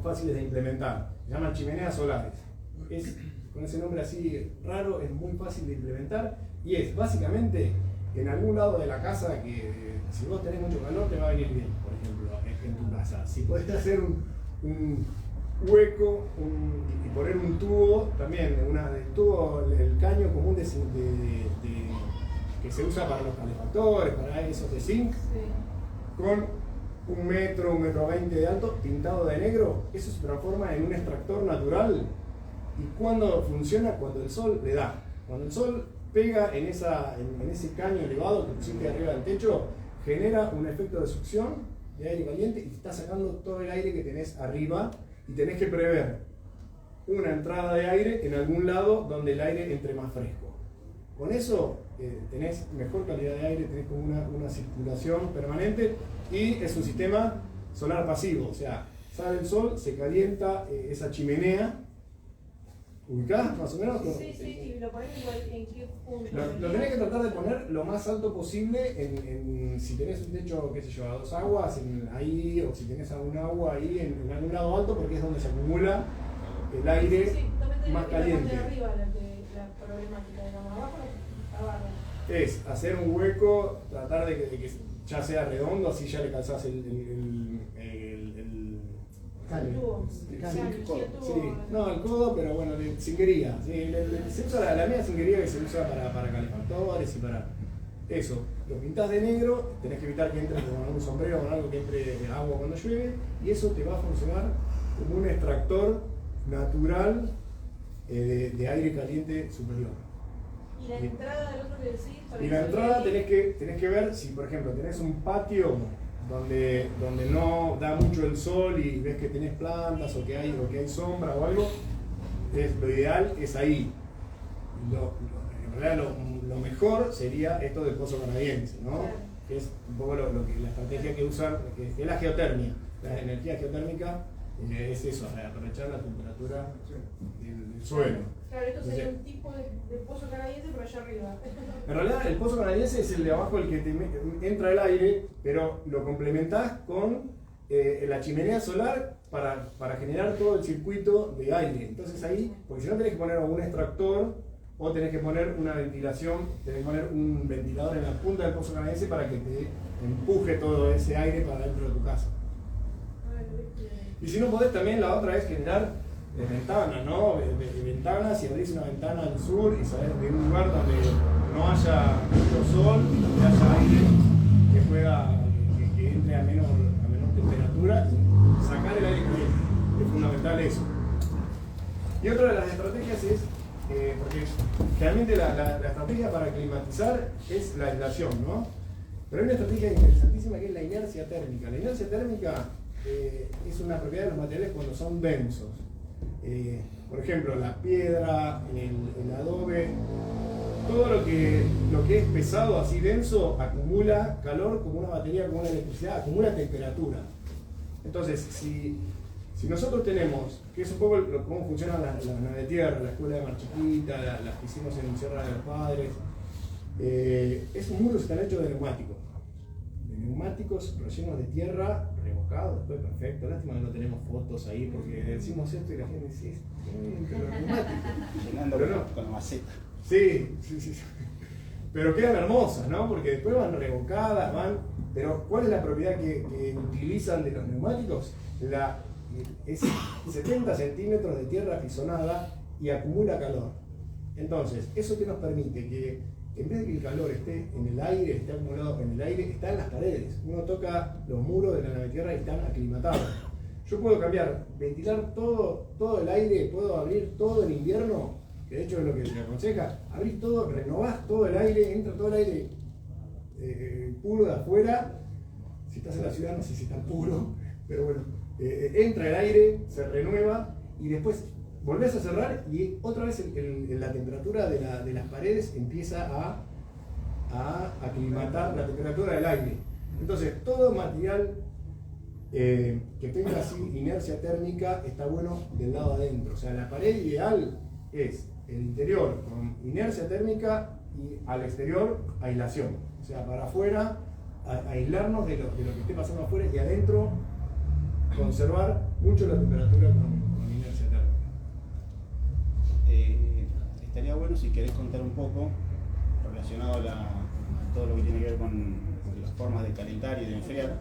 fáciles de implementar. Se llaman chimeneas solares. Con ese nombre así raro, es muy fácil de implementar y es básicamente en algún lado de la casa que si vos tenés mucho calor te va a venir bien, por ejemplo, en tu casa. Si podés hacer un hueco y poner un tubo, también el caño común que se usa para los calefactores, para esos de zinc, con 1 metro, 1,20 m de alto, pintado de negro, eso se transforma en un extractor natural. Y cuando funciona, cuando el sol le da. Cuando el sol pega en ese caño elevado que pusiste arriba del techo, genera un efecto de succión de aire caliente y te está sacando todo el aire que tenés arriba y tenés que prever una entrada de aire en algún lado donde el aire entre más fresco. Con eso tenés mejor calidad de aire, tenés como una circulación permanente y es un sistema solar pasivo, o sea, sale el sol, se calienta esa chimenea. ¿Ubicás más o menos? Sí, y lo ponés igual en qué punto. Lo tenés que tratar de poner lo más alto posible si tenés un techo, qué sé yo, a 2 aguas ahí, o si tenés algún agua ahí en algún lado alto, porque es donde se acumula el aire más caliente. La arriba la problemática, digamos, abajo abajo. Es hacer un hueco, tratar de que ya sea redondo, así ya le calzás el codo, pero bueno, cinquería. Se usa la media cinquería que se usa para calefactores y para eso. Lo pintás de negro, tenés que evitar que entre con un sombrero o con algo que entre agua cuando llueve, y eso te va a funcionar como un extractor natural de aire caliente superior. ¿Y la entrada del otro que decís? Y la entrada tenés que ver si, por ejemplo, tenés un patio donde no da mucho el sol y ves que tenés plantas o que hay sombra o algo, lo ideal es ahí. En realidad lo mejor sería esto del pozo canadiense, ¿no? Que es un poco la estrategia que usan, que es la geotermia. La energía geotérmica es eso, aprovechar la temperatura del suelo. Claro, esto sería un tipo de pozo canadiense, pero allá arriba. En realidad el pozo canadiense es el de abajo, el que entra el aire, pero lo complementás con la chimenea solar para generar todo el circuito de aire. Entonces ahí, porque si no tenés que poner un extractor o tenés que poner una ventilación, tenés que poner un ventilador en la punta del pozo canadiense para que te empuje todo ese aire para dentro de tu casa. Y si no podés, también la otra es generar ventanas, ¿no? Ventanas, si abrís una ventana al sur y salís de un lugar donde no haya mucho sol, donde haya aire que entre a menor temperatura, y sacar el aire caliente. Es fundamental eso. Y otra de las estrategias es, porque generalmente la estrategia para climatizar es la aislación, ¿no? Pero hay una estrategia interesantísima que es la inercia térmica. La inercia térmica es una propiedad de los materiales cuando son densos. Por ejemplo, la piedra, el adobe, todo lo que es pesado, así denso, acumula calor como una batería, como una electricidad, acumula temperatura. Entonces, si nosotros tenemos, que es un poco cómo funcionan las naves de tierra, la escuela de Mar Chiquita, las que hicimos en Sierra de los Padres, esos muros están hechos de neumáticos rellenos de tierra, revocados, después perfecto. Lástima que no tenemos fotos ahí porque decimos esto y la gente dice, pero neumáticos. Llenándolo con la maceta. Sí. Pero quedan hermosas, ¿no? Porque después van revocadas, pero ¿cuál es la propiedad que utilizan de los neumáticos? Es 70 centímetros de tierra pisonada y acumula calor. Entonces, ¿eso qué nos permite? Que en vez de que el calor esté en el aire, esté acumulado en el aire, está en las paredes. Uno toca los muros de la nave tierra y están aclimatados. Yo puedo ventilar todo el aire, puedo abrir todo en invierno, que de hecho es lo que se aconseja, abrís todo, renovás todo el aire, entra todo el aire puro de afuera. Si estás en la ciudad no sé si es tan puro, pero bueno, entra el aire, se renueva y después volvés a cerrar y otra vez la temperatura de las paredes empieza a aclimatar la temperatura del aire. Entonces todo material que tenga así inercia térmica está bueno del lado adentro. O sea, la pared ideal es el interior con inercia térmica y al exterior aislación. O sea, para afuera aislarnos de lo que esté pasando afuera y adentro conservar mucho la temperatura con inercia térmica. Estaría bueno si querés contar un poco relacionado a todo lo que tiene que ver con las formas de calentar y de enfriar.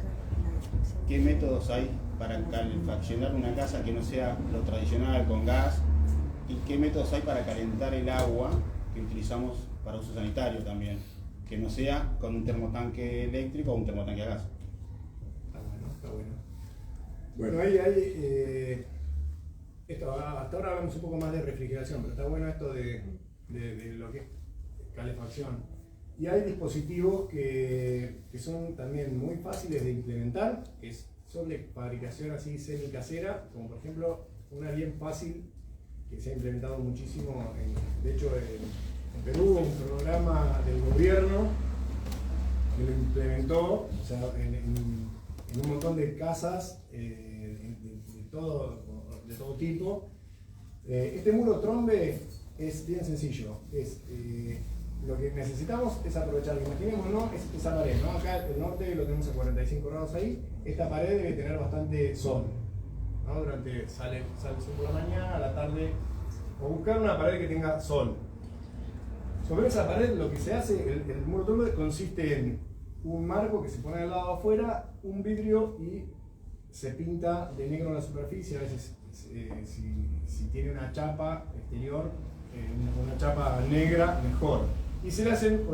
¿Qué métodos hay para calefaccionar una casa que no sea lo tradicional con gas? ¿Y qué métodos hay para calentar el agua que utilizamos para uso sanitario también? Que no sea con un termotanque eléctrico o un termotanque a gas. Está bueno, está bueno. Bueno, ahí hay hasta ahora hablamos un poco más de refrigeración, pero está bueno esto de lo que es calefacción. Y hay dispositivos que son también muy fáciles de implementar, que son de fabricación así semi-casera, como por ejemplo una bien fácil que se ha implementado muchísimo, de hecho en Perú hubo un programa del gobierno que lo implementó, o sea, en un montón de casas de todo tipo. Este muro trombe es bien sencillo. Lo que necesitamos es aprovechar, imaginémonos, esa pared, ¿no? Acá el norte lo tenemos a 45 grados ahí, esta pared debe tener bastante sol, ¿no? Sale el sol por la mañana, a la tarde, o buscar una pared que tenga sol. Sobre esa pared lo que se hace, el muro trombe consiste en un marco que se pone al lado afuera, un vidrio y se pinta de negro en la superficie, a veces si tiene una chapa exterior, una chapa negra, mejor. Y se le hacen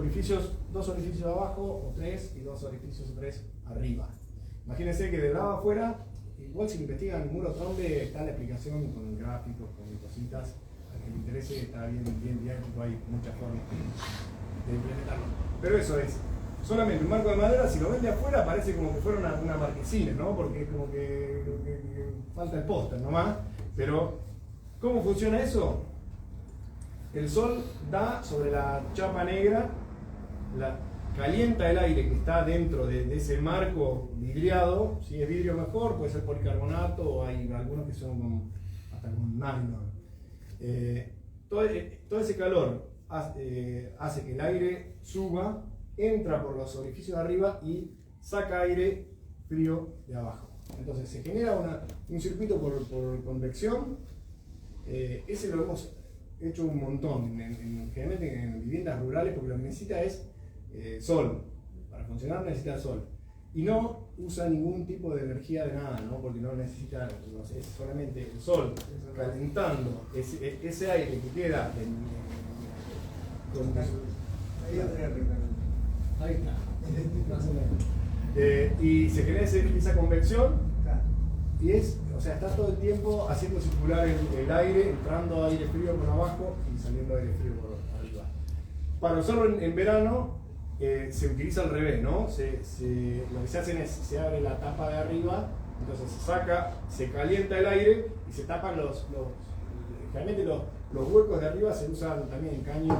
dos orificios abajo, o tres, y dos orificios o tres arriba. Imagínense que del lado afuera, igual si investigan el muro trombe, está la explicación con gráficos, con cositas. Al que le interese, está bien didáctico, hay muchas formas de implementarlo. Pero eso es solamente un marco de madera. Si lo ven de afuera, parece como que fuera una marquesina, ¿no? Porque es como que falta el póster nomás. Pero, ¿cómo funciona eso? El sol da sobre la chapa negra, calienta el aire que está dentro de ese marco vidriado. Si es vidrio mejor, puede ser policarbonato, o hay algunos que son hasta con nylon. Todo ese calor hace que el aire suba, entra por los orificios de arriba y saca aire frío de abajo. Entonces se genera un circuito por convección. Ese lo hemos hecho un montón, generalmente en viviendas rurales, porque lo que necesita es sol. Para funcionar necesita sol. Y no usa ningún tipo de energía de nada, ¿no? Porque no necesita, es solamente el sol calentando ese aire que queda ahí está, más o menos. Y se genera esa convección. Y o sea, está todo el tiempo haciendo circular el aire, entrando aire frío por abajo y saliendo aire frío por arriba. Para usarlo en verano se utiliza al revés, ¿no? Lo que se hace es, se abre la tapa de arriba, entonces se calienta el aire y se tapan generalmente los huecos de arriba se usan también caños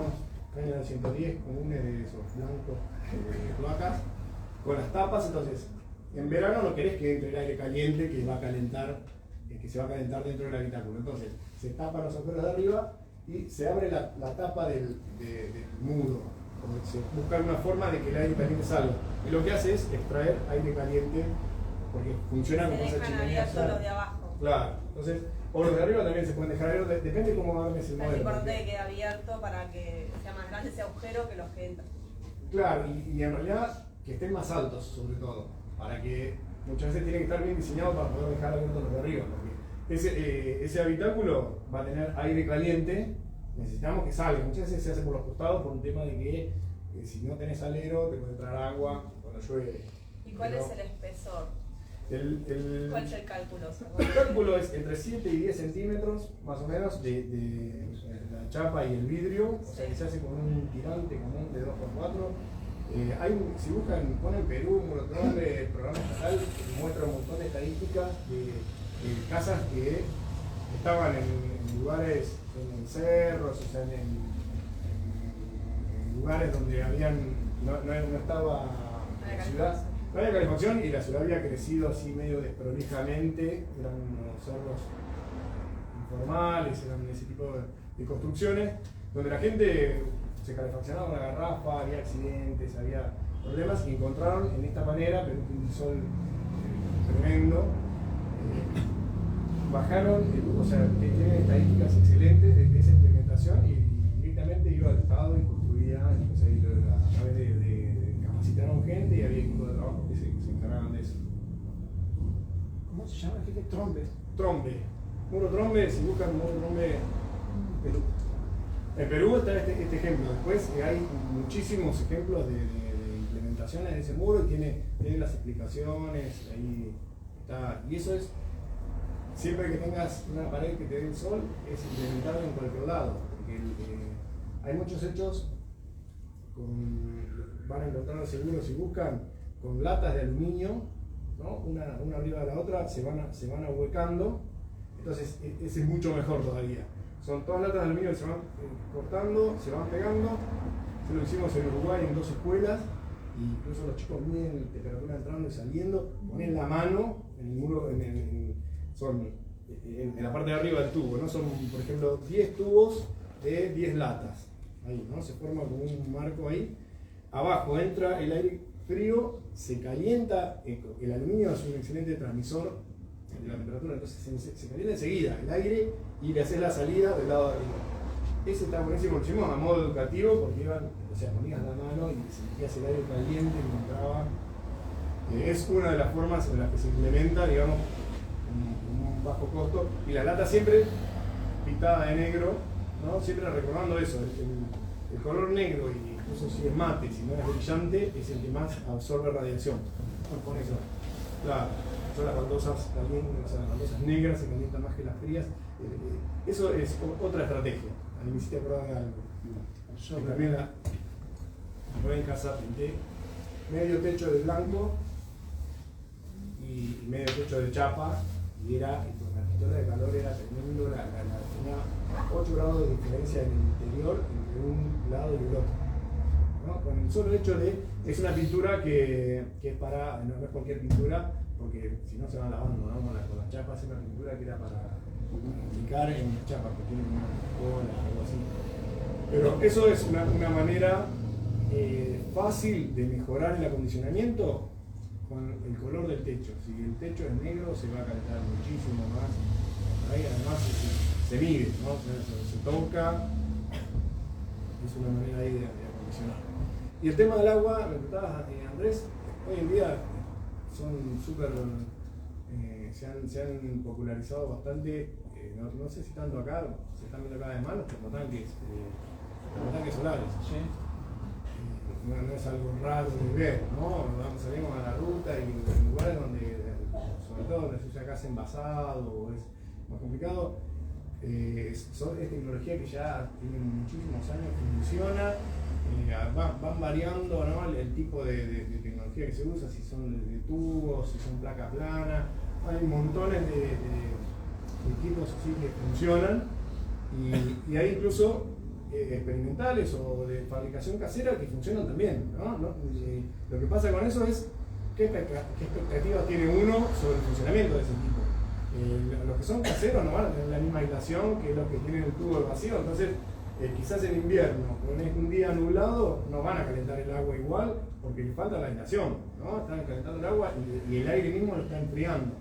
de 110 comunes de esos blancos de cloacas, con las tapas. Entonces en verano no querés que entre el aire caliente que se va a calentar dentro del habitáculo. Entonces se tapan los agujeros de arriba y se abre la tapa del muro. Se busca una forma de que el aire caliente salga. Y lo que hace es extraer aire caliente, porque funciona como esa chimenea. Los de abajo. Claro. Entonces, o los de arriba también se pueden dejar abiertos, depende cómo armes el modelo. Es importante que quede abierto para que sea más grande ese agujero que los que entran. Claro, y en realidad que estén más altos sobre todo, para que muchas veces tienen que estar bien diseñados para poder dejar abiertos los de arriba, porque ese habitáculo va a tener aire caliente, necesitamos que salga. Muchas veces se hace por los costados por un tema de que si no tenés alero te puede entrar agua cuando llueve. ¿Y cuál es el espesor? ¿Cuál es el cálculo? El cálculo es entre 7 y 10 centímetros más o menos de la chapa y el vidrio, o sea que se hace con un tirante común de 2x4 Si buscan, ponen Perú, Murotrombe, el programa estatal, muestra un montón de estadísticas de casas que estaban en lugares, en cerros, o sea, en lugares donde no estaba la ciudad, no había calefacción y la ciudad había crecido así medio desprolijamente, eran unos cerros informales, eran ese tipo de construcciones, donde la gente se calefaccionaba una garrafa, había accidentes, había problemas, y encontraron en esta manera, pero un sol tremendo, bajaron, o sea, tienen estadísticas excelentes de esa implementación, y directamente iba al Estado y construía, entonces ahí a través de capacitaron gente y había equipos de trabajo que se encargaban de eso. ¿Cómo se llama? ¿Qué es Trombe? Trombe. Murotrombe, si buscan Murotrombe, Perú. En Perú está este ejemplo. Después hay muchísimos ejemplos de implementaciones de ese muro y tiene las explicaciones, ahí está. Y eso es, siempre que tengas una pared que te dé el sol, es implementarlo en cualquier lado. Porque hay muchos hechos, van a encontrar seguro si buscan, con latas de aluminio, ¿no? una arriba de la otra, se van ahuecando. Entonces ese es mucho mejor todavía. Son todas latas de aluminio que se van cortando, se van pegando. Eso lo hicimos en Uruguay en 2 escuelas, y incluso los chicos miden la temperatura entrando y saliendo, ponen la mano en el muro, en la parte de arriba del tubo, ¿no? Son, por ejemplo, 10 tubos de 10 latas. Ahí, ¿no? Se forma como un marco ahí. Abajo entra el aire frío, se calienta, el aluminio es un excelente transmisor de la temperatura, entonces se calienta enseguida el aire y le haces la salida del lado de arriba. Ese está buenísimo, lo hicimos a modo educativo porque ponías la mano y sentías el aire caliente y entraba. Es una de las formas en las que se implementa, digamos, un bajo costo, y la lata siempre pintada de negro, ¿no? Siempre recordando eso, el color negro, y incluso si es mate, si no es brillante, es el que más absorbe radiación. Con eso, claro. Son las baldosas también, o sea, las baldosas negras se calientan más que las frías. Eso es otra estrategia. A mí me hiciste acordar de algo. Yo también en casa pinté medio techo de blanco y medio techo de chapa, y la pistola de calor era tremendo, tenía 8 grados de diferencia en el interior entre un lado y el otro, ¿no? Con el solo hecho de, es una pintura que es para, no es cualquier pintura, porque si no se van lavando, ¿no? Con las chapas, es una pintura que era para aplicar en las chapas, que tienen una cola, algo así. Pero eso es una manera fácil de mejorar el acondicionamiento con el color del techo. Si el techo es negro, se va a calentar muchísimo más. Ahí además se mide, ¿no? Se toca. Es una manera ahí de acondicionar. Y el tema del agua, me preguntabas, Andrés, hoy en día son súper, se han popularizado bastante, no sé si tanto acá, se están viendo cada vez más los termotanques solares. Sí. No es algo raro de ver, ¿no? Salimos a la ruta y en lugares donde, sobre todo donde se usa gas envasado o es más complicado, es tecnología que ya tiene muchísimos años que funciona. Van variando, ¿no? el tipo de tecnología que se usa, si son de tubos, si son placa plana. Hay montones de equipos así que funcionan, y hay incluso experimentales o de fabricación casera que funcionan también, ¿no? Lo que pasa con eso es qué expectativas tiene uno sobre el funcionamiento de ese equipo. Los que son caseros no van a tener la misma aislación que los que tienen el tubo vacío, entonces quizás en invierno, con un día nublado, no van a calentar el agua igual porque le falta la aislación, ¿no? Están calentando el agua y el aire mismo lo está enfriando.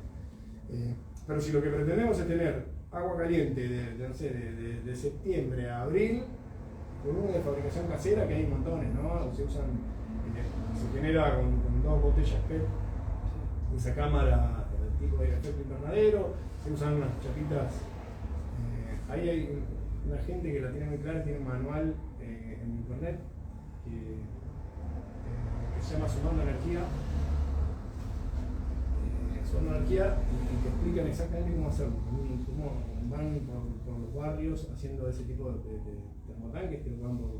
Pero si lo que pretendemos es tener agua caliente de septiembre a abril, con una de fabricación casera, que hay montones, ¿no? Se genera con 2 botellas PET, esa cámara del tipo de efecto invernadero, se usan unas chapitas. Ahí hay una gente que la tiene muy clara, tiene un manual en internet que se llama Sumando Energía. Sumando Energía, y que explican exactamente cómo hacerlo, cómo van por los barrios haciendo ese tipo de termotanques, que van por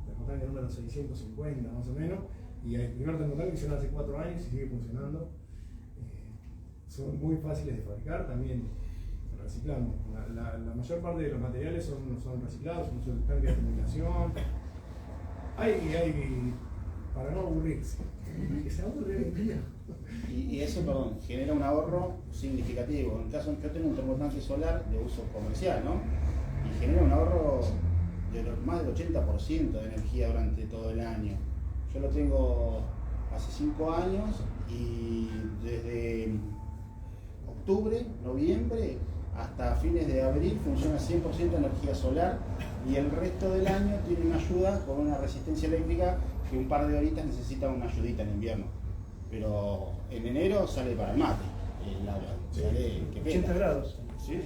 termotanque número 650 más o menos, Y el primer termotanque que hicieron hace 4 años y sigue funcionando. Son muy fáciles de fabricar, también reciclamos. La mayor parte de los materiales son reciclados, incluso el tanque de acumulación. Hay para no aburrirse, que se aburre hoy en día. Y eso, perdón, genera un ahorro significativo. En el caso, yo tengo un termotanque solar de uso comercial, ¿no? Y genera un ahorro de más del 80% de energía durante todo el año. Yo lo tengo hace 5 años y desde octubre, noviembre, hasta fines de abril funciona 100% de energía solar y el resto del año tiene una ayuda con una resistencia eléctrica que un par de horitas necesita una ayudita en invierno. Pero en enero sale para el mate, el agua, sale que peta. 80 grados. Sí.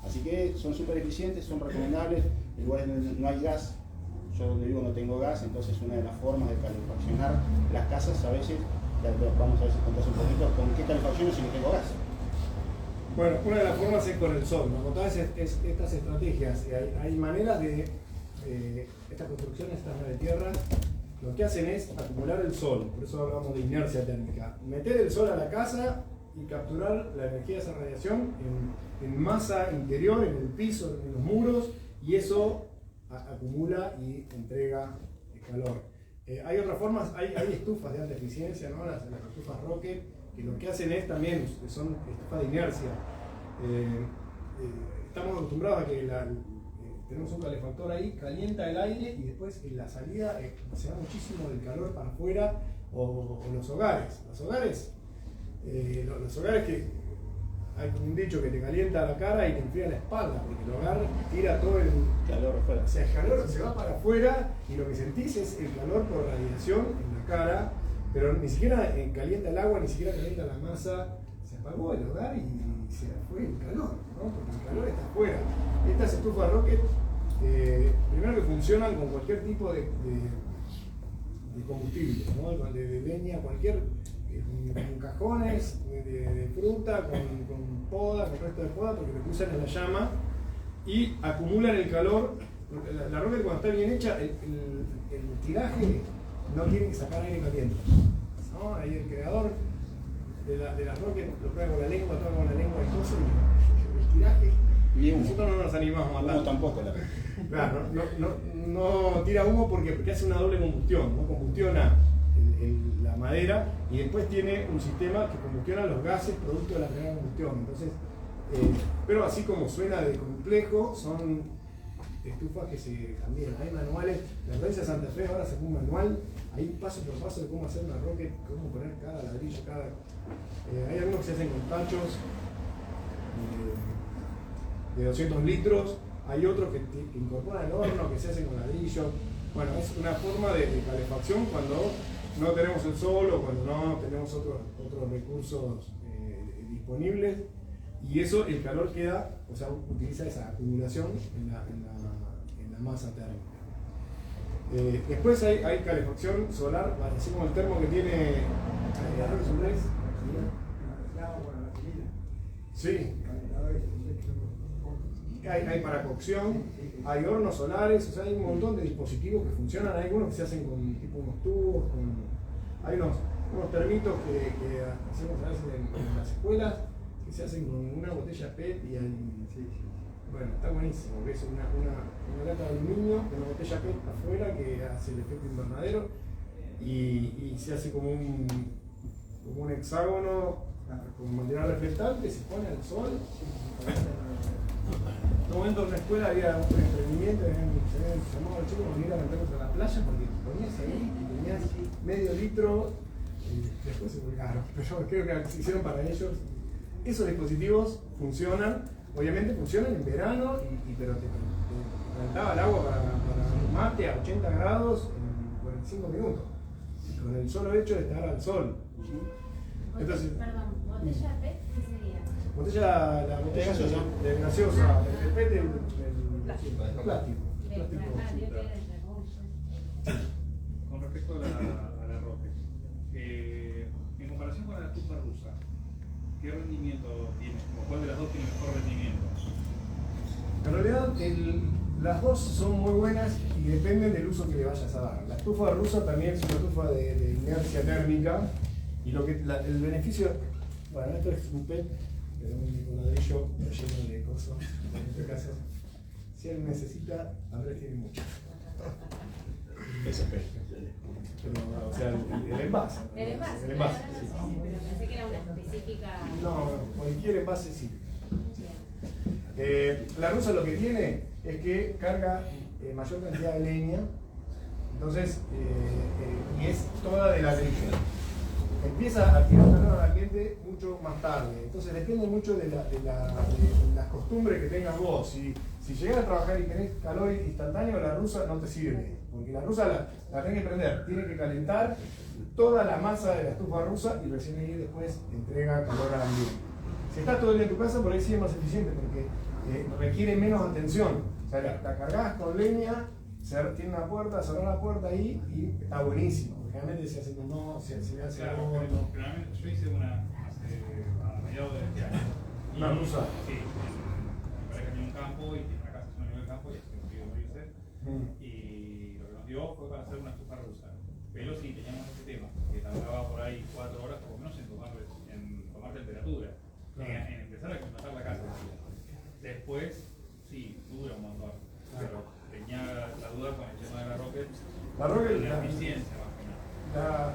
Así que son súper eficientes, son recomendables. En lugares donde no hay gas, yo donde vivo no tengo gas, entonces una de las formas de calefaccionar las casas a veces, vamos a ver si contás un poquito con qué calefacciono si no tengo gas. Bueno, una de las formas es con el sol. Como todas estas estrategias, hay maneras de estas construcciones, estas naves de tierra, lo que hacen es acumular el sol, por eso hablamos de inercia térmica. Meter el sol a la casa y capturar la energía de esa radiación en masa interior, en el piso, en los muros, y eso acumula y entrega el calor. Hay otras formas, hay estufas de alta eficiencia, ¿no? Las estufas Rocket, que lo que hacen es también, son estufas de inercia. Estamos acostumbrados a que tenemos un calefactor ahí, calienta el aire y después en la salida se da muchísimo del calor para afuera, o los hogares. Los hogares que hay un dicho que te calienta la cara y te enfría la espalda, porque el hogar tira todo el Calor afuera. O sea, el calor se va para afuera y lo que sentís es el calor por radiación en la cara, pero ni siquiera calienta el agua, ni siquiera calienta la masa. Se apagó el hogar y se fue el calor, ¿no? Porque el calor está afuera. Estas estufas Rocket, primero que funcionan con cualquier tipo de combustible, ¿no? De leña, cualquier, con cajones de fruta, con poda, con resto de poda, porque lo que usan es la llama y acumulan el calor. La Rocket, cuando está bien hecha, el tiraje no tiene que sacar aire caliente, ¿no? Ahí el creador de la Rocket lo prueba con la lengua, toca con la lengua y cosas, y el tiraje. Ni humo. Nosotros no nos animamos a matar. Humo tampoco. Claro, no tira humo porque hace una doble combustión, ¿no? Combustiona la madera y después tiene un sistema que combustiona los gases producto de la primera combustión. Entonces, pero así como suena de complejo, son estufas que se cambian. Hay manuales, la provincia de Santa Fe ahora sacó un manual, ahí paso por paso de cómo hacer una Rocket, cómo poner cada ladrillo, hay algunos que se hacen con tachos de 200 litros, hay otros que incorporan el horno, que se hacen con ladrillo. Bueno, es una forma de calefacción cuando no tenemos el sol o cuando no tenemos otros recursos disponibles, y eso, el calor queda, o sea, utiliza esa acumulación en la masa térmica. Después hay calefacción solar, así como el termo que tiene sí. Hay para cocción, hay hornos solares, o sea, hay un montón de dispositivos que funcionan. Hay algunos que se hacen con tipo unos tubos, hay unos termitos que hacemos a veces en las escuelas, que se hacen con una botella PET y bueno, está buenísimo, es una lata de aluminio con una botella PET afuera que hace el efecto invernadero y se hace como un hexágono con material reflectante, se pone al sol. En un momento en una escuela había un emprendimiento, se llamaba el chico para ir a meternos a la playa porque ponías ahí y tenías medio litro, después se volcaron, pero creo que se hicieron para ellos. Esos dispositivos funcionan, obviamente funcionan en verano, pero te calentaba el agua para un mate a 80 grados en 45 minutos, con el solo hecho de estar al sol. Entonces, Perdón, ¿botella PET qué sería? La botella de gaseosa, el PET del plástico. Con respecto a la Rocket, en comparación con la estufa rusa, ¿qué rendimiento tiene? ¿O cuál de las dos tiene mejor rendimiento? En realidad, Las dos son muy buenas y dependen del uso que le vayas a dar. La estufa rusa también es una estufa de inercia térmica y el beneficio, bueno, esto es un PET, pero un ladrillo lleno de cosas, en este caso, si él necesita, Andrés tiene mucho. Ese PET. Pero, o sea, el envase. El envase. El envase, Claro, sí. sí, pero pensé que era una específica. No, cualquier envase sí. La rusa lo que tiene es que carga mayor cantidad de leña, entonces, y es toda de ladrillo. Empieza a tirar calor al ambiente mucho más tarde, entonces depende mucho de las costumbres que tengas vos. Si llegas a trabajar y tenés calor instantáneo, la rusa no te sirve, porque la rusa la tenés que prender, tiene que calentar toda la masa de la estufa rusa y recién ahí después entrega calor al ambiente. Si estás todo el día en tu casa, por ahí sí es más eficiente, porque requiere menos atención. O sea, la cargas con leña, tiene una puerta, cerrar la puerta ahí y está buenísimo. Generalmente se hace se hace Claro, algo. pero generalmente yo hice una a mediados de este año. ¿Una rusa? Sí, mi pareja tiene un campo y tiene una casa en un nivel de campo y así que no irse. Y lo que nos dio fue para hacer una estufa rusa. Pero sí, teníamos este tema, que tardaba por ahí 4 horas por lo menos en tomar temperatura, en empezar a aclimatar la casa. Después, sí, dura un montón, pero tenía la duda con el tema de la Rocket. La Rocket, la eficiencia más que nada.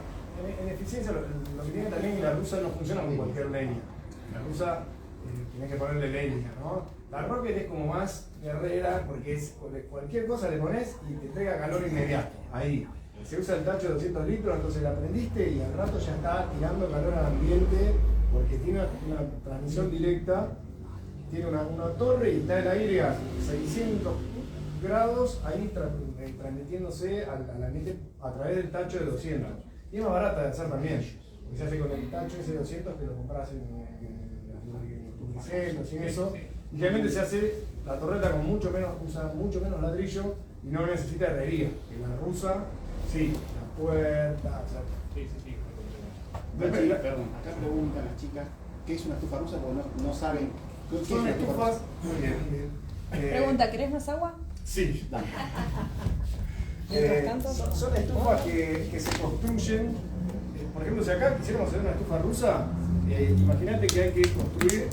En eficiencia, lo que tiene también, la rusa no funciona con cualquier leña. La rusa tienes que ponerle leña, ¿no? La Rocket es como más guerrera porque cualquier cosa le pones y te entrega calor inmediato. Ahí. Se usa el tacho de 200 litros, entonces la prendiste y al rato ya está tirando calor al ambiente porque tiene una transmisión directa, tiene una torre y está el aire a 600 grados ahí transmitiéndose al ambiente a través del tacho de 200. Y es más barata de hacer también, porque se hace con el tacho ese de 200 que lo compras en Publicentro, sin eso. Y realmente se hace la torreta con usa mucho menos ladrillo y no necesita herrería. En la rusa, sí, la puerta, o sea, Sí. Perdón, acá preguntan las chicas qué es una estufa rusa porque no saben. ¿Qué es son una estufa estufas. rusa? Muy bien. Pregunta, ¿querés más agua? Sí. Dale. Mientras tanto, Son estufas que se construyen. Por ejemplo, si acá quisiéramos hacer una estufa rusa, imagínate que hay que construir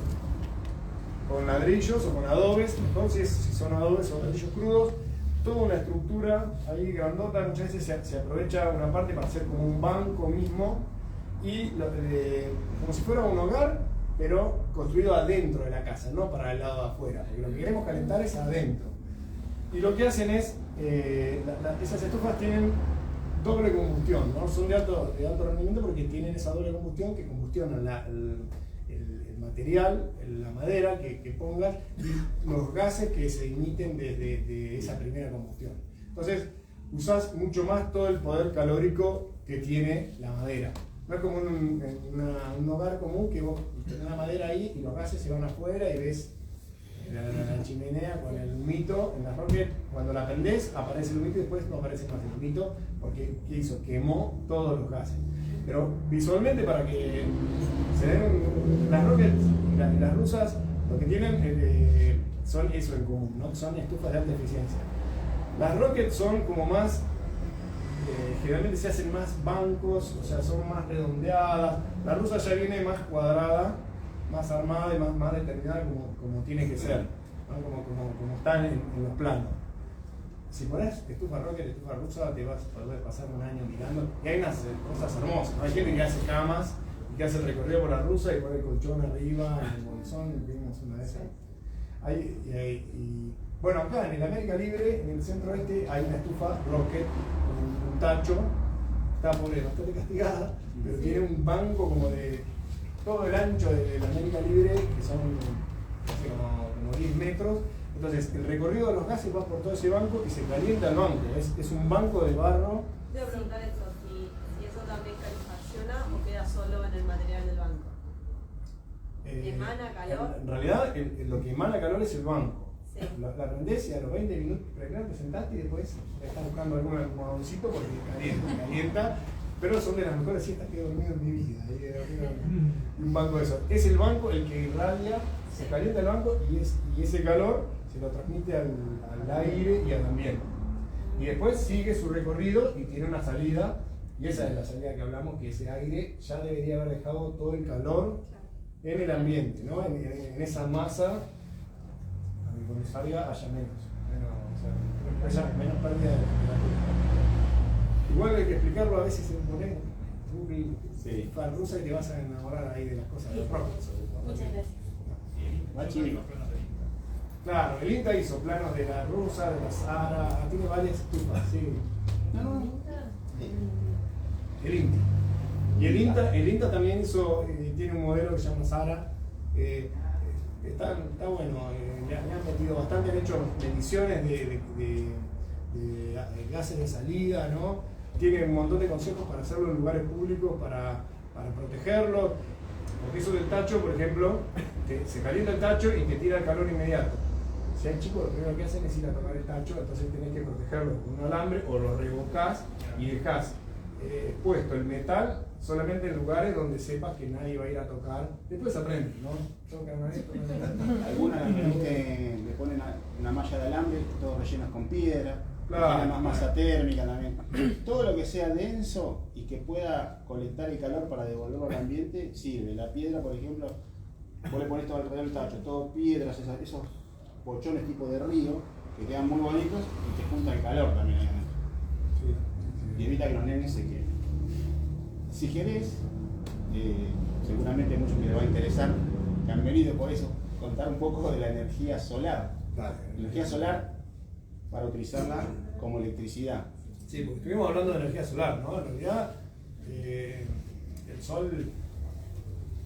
con ladrillos o con adobes, entonces si son adobes o ladrillos crudos, toda una estructura ahí grandota. Muchas veces se aprovecha una parte para hacer como un banco mismo y como si fuera un hogar, pero construido adentro de la casa, no para el lado de afuera, porque lo que queremos calentar es adentro. Y lo que hacen es, esas estufas tienen doble combustión, ¿no? Son de alto rendimiento porque tienen esa doble combustión que combustiona el material, la madera que pongas y los gases que se emiten de esa primera combustión. Entonces, usás mucho más todo el poder calórico que tiene la madera. No es como un hogar común que vos tenés la madera ahí y los gases se van afuera y ves la chimenea con el humito. En la Rocket, cuando la prendés, aparece el humito y después no aparece más el humito porque ¿qué hizo? Quemó todos los gases. Pero visualmente, para que se den las Rockets y las rusas, lo que tienen son eso en común, ¿no? Son estufas de alta eficiencia. Las Rockets son como más, generalmente se hacen más bancos, o sea, son más redondeadas. La rusa ya viene más cuadrada, más armada y más determinada como tiene que ser, ¿no? como están en los planos. Si pones estufa Rocket, estufa rusa, te vas a poder pasar un año mirando. Y hay unas cosas hermosas, ¿no? Hay gente que hace camas y que hace el recorrido por la rusa y pone el colchón arriba, en el bolsón, vimos una de esas. Bueno, acá en el América Libre, en el centro este, hay una estufa Rocket con un tacho. Está pobre, bastante castigada, pero tiene un banco como de todo el ancho de la América Libre, que son como 10 metros. Entonces, el recorrido de los gases va por todo ese banco y se calienta el banco. Es un banco de barro. Te voy a preguntar eso, si eso también calefacciona o queda solo en el material del banco. ¿Emana calor? En realidad, lo que emana calor es el banco. Sí. La prendés y a los 20 minutos te sentaste y después estás buscando algún almohadoncito porque calienta. Pero son de las mejores siestas que he dormido en mi vida. Un banco de eso. Es el banco el que irradia, se calienta el banco y ese calor se lo transmite al aire y al ambiente. Y después sigue su recorrido y tiene una salida, y esa es la salida que hablamos, que ese aire ya debería haber dejado todo el calor en el ambiente, ¿no? en esa masa, para que cuando salga haya menos pérdida de temperatura. Igual hay que explicarlo a veces en poner Google, Sí. rusa, y te vas a enamorar ahí de las cosas del rock. Muchas gracias. Bachi, Claro, el INTA hizo planos de la rusa, de la Sahara, tiene varias estufas, sí. El INTA. Y el INTA también hizo, tiene un modelo que se llama Sahara. Está bueno, le han metido bastante, han hecho mediciones de gases de salida, ¿no? Tiene un montón de consejos para hacerlo en lugares públicos, para protegerlo. Porque eso del tacho, por ejemplo, se calienta el tacho y te tira el calor inmediato. Si hay chicos, lo primero que hacen es ir a tocar el tacho, entonces tenés que protegerlo con un alambre o lo revocás y dejás expuesto el metal solamente en lugares donde sepas que nadie va a ir a tocar. Después aprende, ¿no? algunas le ponen una malla de alambre, todos rellenos con piedra, Claro. tiene más masa térmica también. Todo lo que sea denso y que pueda colectar el calor para devolverlo al ambiente sirve. La piedra, por ejemplo, vos le pones todo alrededor del tacho, todo piedras, esos pochones tipo de río que quedan muy bonitos y te junta el calor también ahí adentro. Y evita que los nenes se queden. Si querés, seguramente muchos que les va a interesar, que han venido por eso, contar un poco de la energía solar. Claro. Energía solar para utilizarla como electricidad. Sí, porque estuvimos hablando de energía solar, ¿no? En realidad, el sol.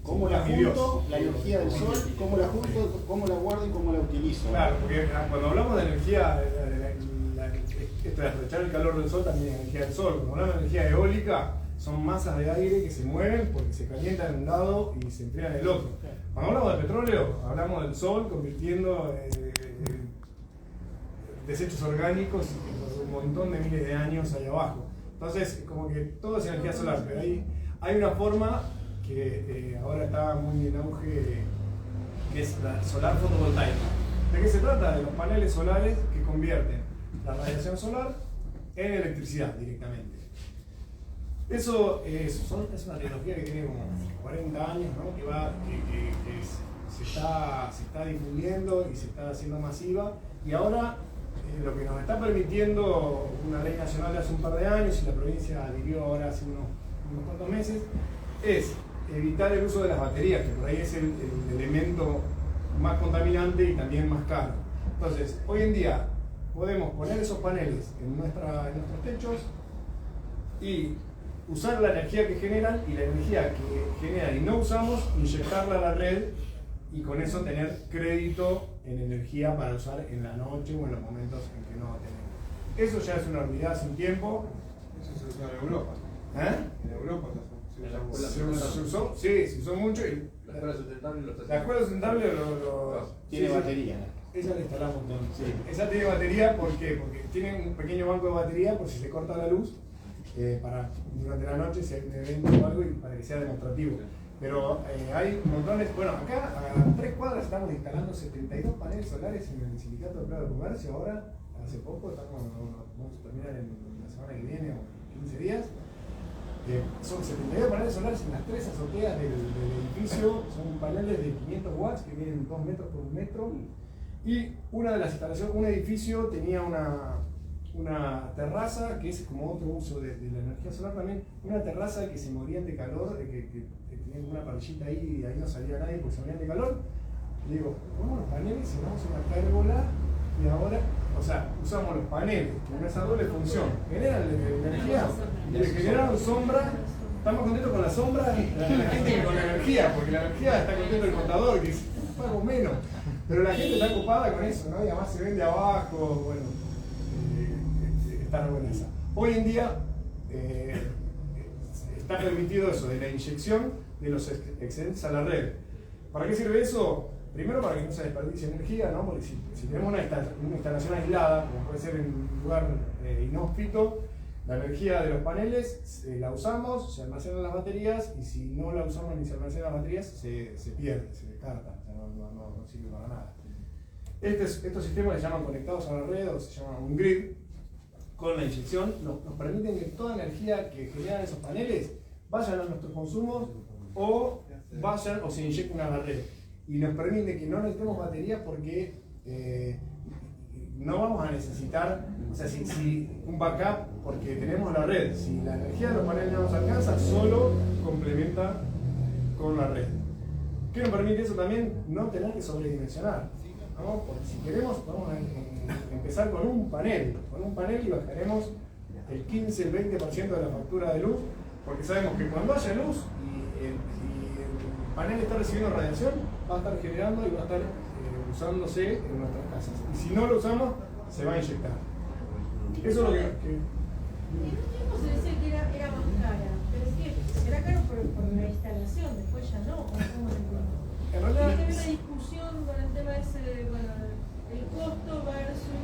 ¿Cómo la mi Dios. junto, la energía del sol, cómo la junto, cómo la guardo y cómo la utilizo? Claro, porque cuando hablamos de energía, esto de aprovechar el calor del sol también es energía del sol. Cuando hablamos de energía eólica, son masas de aire que se mueven porque se calientan en un lado y se enfrían en el otro. Cuando hablamos de petróleo, hablamos del sol convirtiendo desechos orgánicos por un montón de miles de años allá abajo. Entonces, como que todo es energía solar, pero hay una forma que ahora está muy en auge, que es la solar fotovoltaica. ¿De qué se trata? De los paneles solares que convierten la radiación solar en electricidad directamente. Eso es una tecnología que tiene como 40 años, ¿no? que se está difundiendo y se está haciendo masiva, y ahora lo que nos está permitiendo una ley nacional de hace un par de años y la provincia adhirió ahora hace unos cuantos meses, es evitar el uso de las baterías, que por ahí es el elemento más contaminante y también más caro. Entonces, hoy en día podemos poner esos paneles en nuestros techos y usar la energía que generan, y la energía que generan y no usamos, inyectarla a la red y con eso tener crédito en energía para usar en la noche o en los momentos en que no tenemos. Eso ya es una realidad hace un tiempo. Eso se usa en Europa. ¿Eh? En Europa Se usó mucho. La escuela sustentable lo está haciendo. La escuela sustentable Tiene batería. Esa la instalamos entonces. Sí. Esa tiene batería, ¿por qué? Porque tiene un pequeño banco de batería por si se corta la luz, para durante la noche, si hay un evento o algo, y para que sea demostrativo. Pero hay montones. Bueno, acá a 3 cuadras estamos instalando 72 paneles solares en el Sindicato de Empleados de Comercio. Ahora, hace poco, vamos a terminar en la semana que viene o 15 días. Son 72 paneles solares en las 3 azoteas del edificio. Son paneles de 500 watts que miden 2 metros por 1 metro. Y una de las instalaciones, un edificio tenía una terraza, que es como otro uso de la energía solar también, una terraza que se morían de calor, que tenían una parrillita ahí y ahí no salía nadie porque se morían de calor. Le digo, ponemos los paneles y vamos a una pérgola, y ahora, o sea, usamos los paneles con esa doble función, generan energía, le generaron sombra. Estamos contentos con la sombra, la gente que con la energía, porque la energía está contento el contador, que es pago menos, pero la gente está ocupada con eso, ¿no? Y además se vende abajo, bueno, está buena esa. Hoy en día está permitido eso, de la inyección de los excedentes a la red. ¿Para qué sirve eso? Primero, para que no se desperdicie energía, ¿no? Porque si tenemos una instalación aislada, como puede ser en un lugar inhóspito, la energía de los paneles la usamos, se almacenan las baterías, y si no la usamos ni se almacenan las baterías, se pierde, se descarta, o sea, no sirve para nada. Estos sistemas se llaman conectados a la red o se llama un grid. Con la inyección nos permiten que toda la energía que generan esos paneles vayan a nuestros consumos o vayan o se inyecten a la red. Y nos permite que no necesitemos baterías porque no vamos a necesitar, o sea, si un backup porque tenemos la red. Si la energía de los paneles no nos alcanza, solo complementa con la red. ¿Qué nos permite eso también? No tener que sobredimensionar, ¿no? Porque si queremos, vamos a empezar con un panel y bajaremos el 15, el 20% de la factura de luz, porque sabemos que cuando haya luz y el panel está recibiendo radiación, va a estar generando y va a estar usándose en nuestras casas. Y si no lo usamos, se va a inyectar. Eso es lo que... En un tiempo se decía que era más cara, pero es que era caro por la instalación, después ya no. En realidad, tiene que haber una discusión con el tema ese, bueno, el costo versus...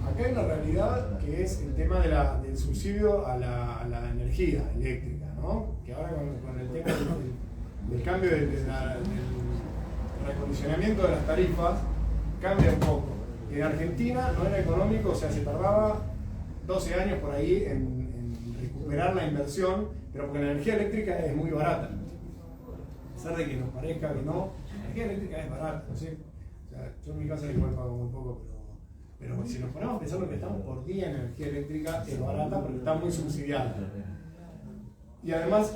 acá hay una realidad que es el tema del subsidio a la energía eléctrica, ¿no? Que ahora con el tema del cambio del recondicionamiento de las tarifas cambia un poco. En Argentina no era económico, o sea, se tardaba 12 años por ahí en recuperar la inversión, pero porque la energía eléctrica es muy barata. A pesar de que nos parezca que no, la energía eléctrica es barata, ¿no sé? O sea, yo en mi casa igual pago muy poco, pero si nos ponemos a pensar lo que estamos por día en energía eléctrica es barata porque está muy subsidiada. Y además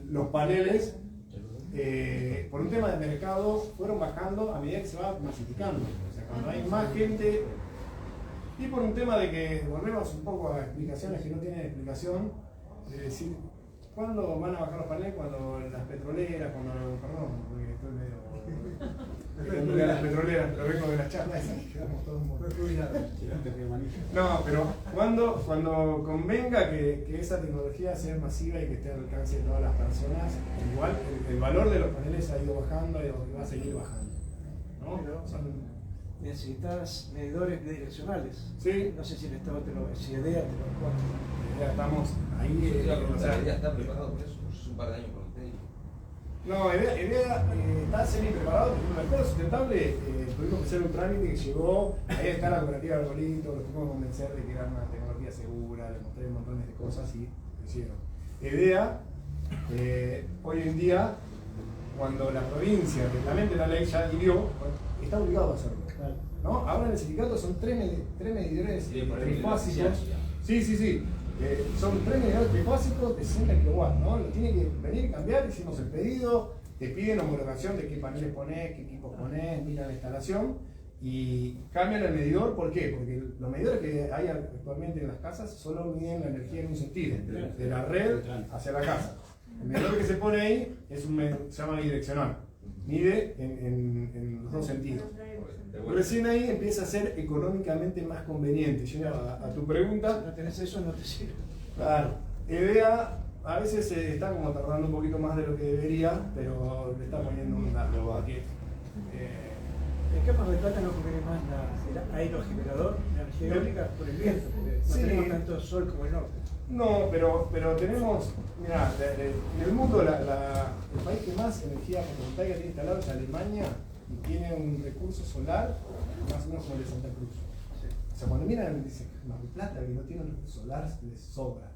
los paneles, por un tema de mercado, fueron bajando a medida que se va masificando. O sea, cuando hay más gente, y por un tema de que volvemos un poco a explicaciones que no tienen explicación, de decir, ¿cuándo van a bajar los paneles? Cuando las petroleras, perdón, porque estoy medio... de las petroleras, pero vengo de las charlas esas, quedamos todos muy jubilados. No, pero cuando convenga que esa tecnología sea masiva y que esté al alcance de todas las personas, igual el valor de los paneles ha ido bajando y va a seguir bajando, ¿no? Necesitas medidores bidireccionales. Sí. No sé si el Estado si IDEA te lo recuerda. Ya estamos ahí. Ya está preparado por eso, es un par de años con usted. No, IDEA está semi-preparado, pero el Estado sustentable tuvimos que hacer un trámite que llegó, ahí está la cooperativa de Arbolito, lo tuvimos que convencer de que era una tecnología segura, le mostré un montón de cosas y lo hicieron. IDEA, hoy en día, cuando la provincia, reglamenta la ley, ya adhirió, está obligado a hacerlo. ¿No? Ahora en el sindicato son tres medidores trifásicos. Sí. Son 3 medidores trifásicos de 60 kW, ¿no? Lo tiene que venir y cambiar, hicimos el pedido, te piden homologación de qué paneles ponés, qué equipos ponés, miran la instalación y cambian el medidor. ¿Por qué? Porque los medidores que hay actualmente en las casas solo miden la energía en un sentido, de la red hacia la casa. El medidor que se pone ahí se llama bidireccional, mide en los dos sentidos. Recién ahí empieza a ser económicamente más conveniente. Yendo a tu pregunta. Si no tenés eso, no te sirve. Claro. IDEA a veces está como tardando un poquito más de lo que debería, pero le está poniendo un dato. En Camas de Plata no conviene más el aerogenerador, la energía eólica por el viento, porque no tenemos tanto sol como el norte. No, pero tenemos, mirá, en el mundo el país que más energía fotovoltaica tiene instalado es Alemania y tiene un recurso solar más o menos como el de Santa Cruz. O sea, cuando miran, dicen, Mar del Plata que no tiene un recurso solar, les sobra.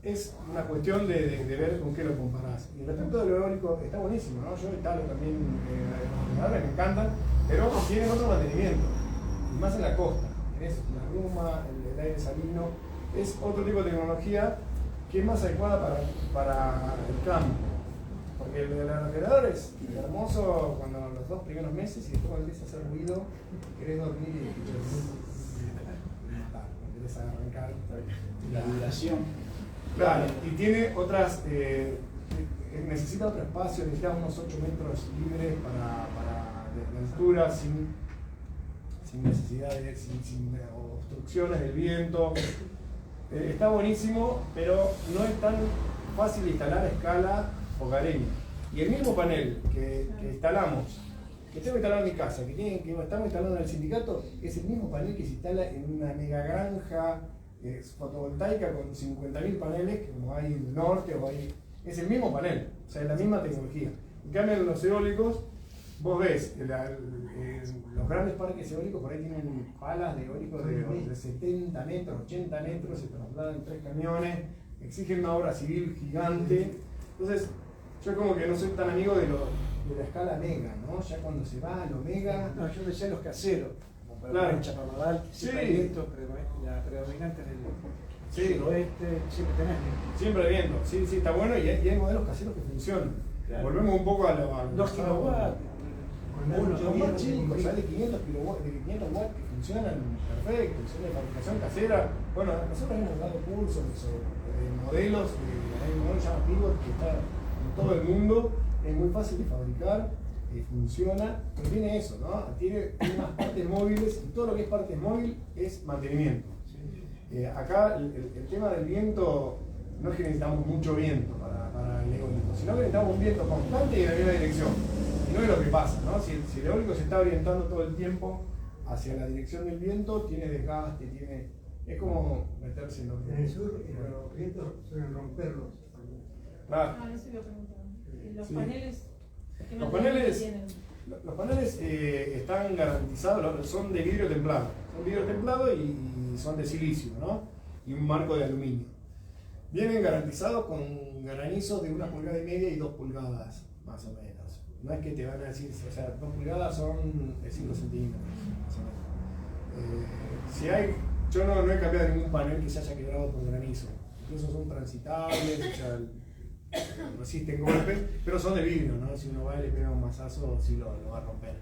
Es una cuestión de ver con qué lo comparás. Y respecto de lo eólico está buenísimo, ¿no? Yo instalo también los generadores, me encantan, pero tienen otro mantenimiento, y más en la costa. Tenés la ruma, el aire salino, es otro tipo de tecnología que es más adecuada para el campo. Porque el aerogenerador es hermoso cuando los 2 primeros meses y después cuando empieza a hacer ruido, querés dormir y escuchas. Querés arrancar. La vibración. Claro, y tiene otras. Necesita otro espacio, necesita unos 8 metros libres de altura, sin necesidades, sin obstrucciones del viento. Está buenísimo, pero no es tan fácil de instalar a escala hogareña. Y el mismo panel que instalamos, que tengo instalado en mi casa, que estamos instalando en el sindicato, es el mismo panel que se instala en una mega granja fotovoltaica con 50.000 paneles, que como hay en el norte, es el mismo panel, o sea, es la misma tecnología. En cambio, en los eólicos vos ves, los grandes parques eólicos por ahí tienen palas de eólicos de 70 metros, 80 metros, se trasladan en 3 camiones, exigen una obra civil gigante. Entonces, yo como que no soy tan amigo de la escala mega, ¿no? Ya cuando se va a lo mega... No, yo decía los caseros, como para Claro. el Chaparral, que siempre Sí. hay viento, la predominante en el Sí. suroeste, siempre tenés viento. Siempre viendo, sí, sí, está bueno y hay modelos caseros que funcionan. Claro. Volvemos un poco a lo 2 kilowatts. Los más chicos, ya de 500 kilowatts, de 500 watts que funcionan perfecto, son de fabricación casera. Bueno, nosotros hemos dado cursos sobre modelos, hay un modelo que se llama Pivot que está en todo el mundo, es muy fácil de fabricar, funciona, pero tiene eso, ¿no? Tiene unas partes móviles y todo lo que es parte móvil es mantenimiento. Acá el tema del viento, no es que necesitamos mucho viento para el eólico, sino que necesitamos un viento constante y en la misma dirección. Y no es lo que pasa, ¿no? Si el eólico se está orientando todo el tiempo hacia la dirección del viento, tiene desgaste, es como meterse en lo que... En el sur, los vientos suelen romperlos. Claro. Ah, eso iba a preguntar. Los Sí. paneles, ¿qué Los materiales paneles, tienen? los paneles están garantizados, son de vidrio templado. Son vidrio templado y son de silicio, ¿no? Y un marco de aluminio. Vienen garantizados con granizos de 1,5 pulgadas y 2 pulgadas, más o menos. No es que te van a decir, o sea, 2 pulgadas son 5 centímetros, más o menos. Yo no he cambiado ningún panel que se haya quebrado por granizo. Incluso son transitables, o sea, resisten golpes, pero son de vidrio, ¿no? Si uno va y le pega un mazazo, sí lo va a romper.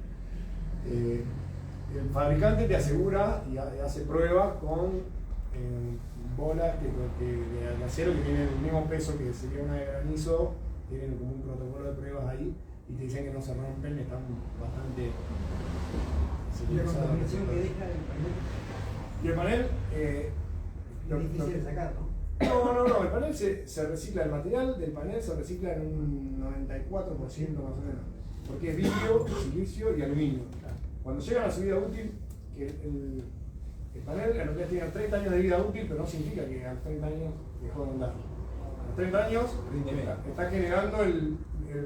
El fabricante te asegura y hace pruebas con bolas de acero que tienen el mismo peso que sería una de granizo, tienen como un protocolo de pruebas ahí y te dicen que no se rompen, están bastante Y la contaminación que deja el panel Y el panel... es difícil de sacar, ¿no? No, el panel se recicla, el material del panel se recicla en un 94% más o menos, porque es vidrio, silicio y aluminio. Cuando llega a la vida útil, que el panel en realidad tiene 30 años de vida útil, pero no significa que a los 30 años dejó de andar. A los 30 años está generando el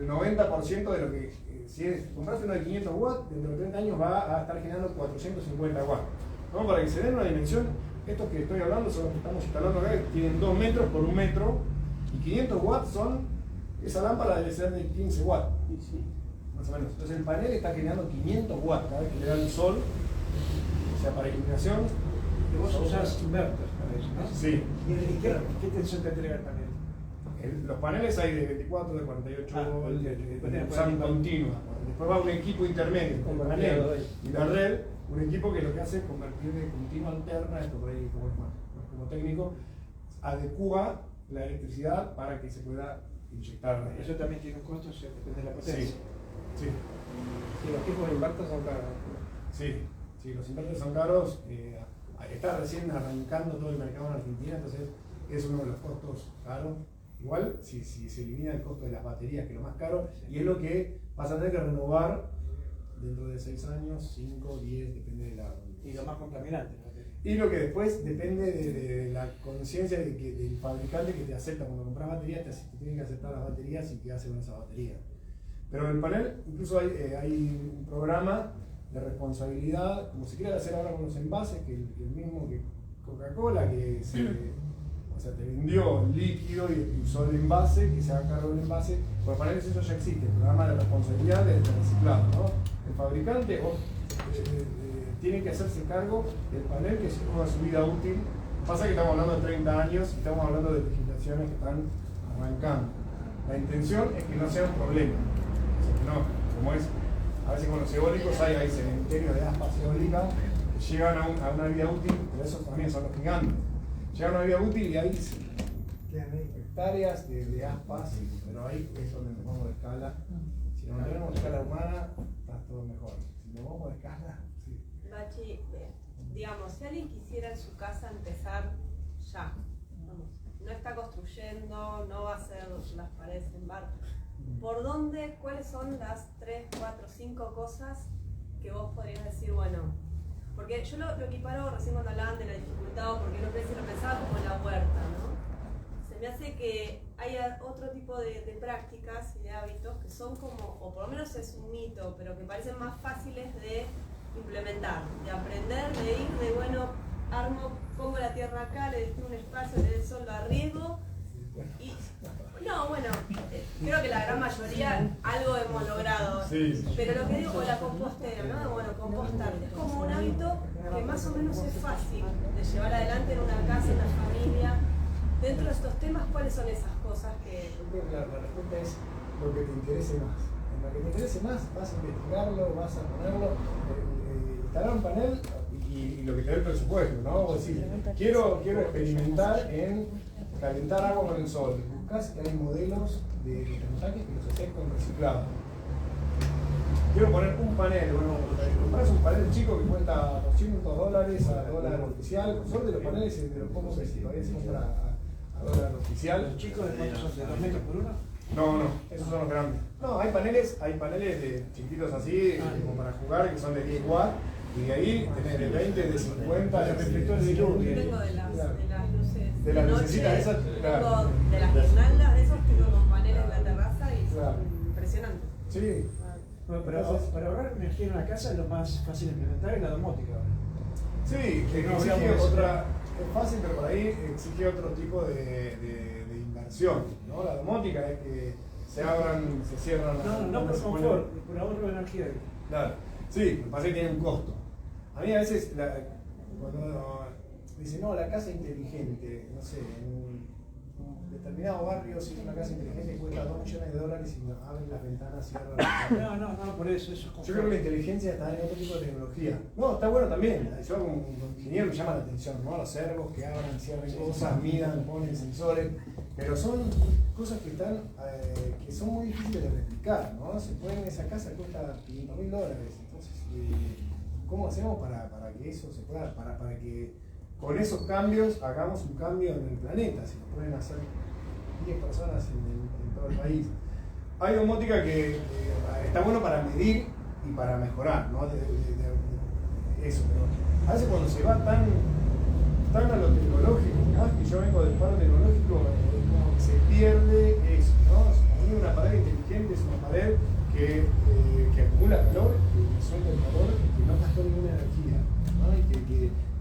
90% de lo que, si compras uno de 500 watts, dentro de 30 años va a estar generando 450 watts. ¿No? Para que se den una dimensión, estos que estoy hablando son los que estamos instalando acá, que tienen 2 metros por 1 metro, y 500 watts son, esa lámpara debe ser de 15 watts, más o menos. Entonces el panel está generando 500 watts cada vez que le da el sol, o sea, para iluminación. Y vos usás inverters para eso, ¿no? Sí. ¿Y qué tensión te entrega el panel? Los paneles hay de 24, de 48 volts, de usar continua. Después va un equipo intermedio, el panel y la red, un equipo que lo que hace es convertir de continua alterna, esto por ahí como técnico, adecua la electricidad para que se pueda inyectar. Eso también tiene un costo, depende de la potencia. Sí. Sí, los tipos de inverters son caros. Sí, los inverters son caros. Está recién arrancando todo el mercado en Argentina, entonces es uno de los costos caros. Igual, si se elimina el costo de las baterías, que es lo más caro, y es lo que vas a tener que renovar dentro de 6 años, 5, 10, depende de la... Y lo más contaminante, ¿no? Y lo que después depende de la conciencia del fabricante que te acepta. Cuando compras baterías, te tienen que aceptar las baterías y qué hace con esa batería. Pero en el panel incluso hay un programa de responsabilidad, como se quiere hacer ahora con los envases, que el mismo que Coca-Cola, que te vendió el líquido y usó el envase, que se haga cargo del envase. Con los paneles eso ya existe, el programa de responsabilidad del reciclado, ¿no? El fabricante tiene que hacerse cargo del panel que se ponga su vida útil. Pasa que estamos hablando de 30 años y estamos hablando de legislaciones que están arrancando. La intención es que no sea un problema. O sea, que no, como es, a veces con los eólicos hay cementerios de aspas eólicas que llegan a una vida útil, pero esos también son los gigantes. Llegan a una vida útil y hay hectáreas de aspas, pero ahí es donde nos vamos de escala. Si nos mantenemos de escala humana, está todo mejor. Si nos vamos de escala, sí. Bachi, digamos, si alguien quisiera en su casa empezar ya, vamos, no está construyendo, no va a hacer las paredes en barro, ¿por dónde, cuáles son las 3, 4, 5 cosas que vos podrías decir, bueno, porque yo lo equiparo recién cuando hablaban de la dificultad, porque no lo pensaba como en la huerta, ¿no? Se me hace que hay otro tipo de prácticas y de hábitos que son son como, o por lo menos es un mito, pero que parecen más fáciles de implementar, de aprender, de ir, de bueno, pongo la tierra acá, le destino un espacio, le doy el sol, lo arriesgo. Y no, bueno, creo que la gran mayoría algo hemos logrado. Sí. Pero lo que digo, o la compostera, ¿no? Bueno, compostar es como un hábito que más o menos es fácil de llevar adelante en una casa, en una familia. Dentro de estos temas, ¿cuáles son esas cosas que...? Yo creo que la respuesta es lo que te interese más. En lo que te interese más vas a investigarlo, vas a ponerlo, instalar un panel y lo que te dé el presupuesto, ¿no? O decir, quiero experimentar en calentar agua con el sol. Buscás que hay modelos de termotanques que los haces con reciclado. Quiero poner un panel, bueno, compras un panel chico que cuesta $200 a dólar oficial. Por suerte los paneles de los pocos que todavía se compra a dólar oficial. ¿Los chicos de cuántos son? ¿De 2 metros por uno? No, esos son los grandes. No, hay paneles de chiquitos así, como para jugar, que son de 10 watts. Y de ahí tenés de 20, de 50, de reflectores de luz. Yo tengo de las luces de las noche, lucecitas esas, claro. tengo de las guirnaldas de esos, tengo con paneles en la terraza y son impresionantes. Sí. Bueno, para ahorrar energía en una casa es lo más fácil de implementar, es la domótica. Sí, que no exige hablamos otra, es fácil, pero por ahí exige otro tipo de inversión, ¿no? La domótica es que se abran, se cierran las No por confort, por ahorro de energía. Claro, sí, me parece que tiene un costo. A mí a veces, cuando dicen, no, la casa inteligente, no sé, en un determinado barrio, si es una casa inteligente cuesta $2 millones y abren las ventanas, cierran las ventanas. No, por eso es confort. Yo creo que la inteligencia está en otro tipo de tecnología. No, está bueno también. Yo como ingeniero me llama la atención, ¿no? Los servos que abran, cierren cosas, midan, ponen sensores, pero son cosas que están, que son muy difíciles de replicar, ¿no? Se pueden, esa casa cuesta $500.000, entonces, ¿cómo hacemos para que eso se pueda, para que con esos cambios hagamos un cambio en el planeta? Si lo pueden hacer 10 personas en todo el país. Hay domótica que está bueno para medir y para mejorar, ¿no? Eso, pero a veces cuando se va tan a lo tecnológico, más que yo vengo del palo tecnológico, como que se pierde eso, ¿no? Para mí una pared inteligente es una pared que acumula calor, que suelta el calor y que no gastó ninguna energía, ¿no? Y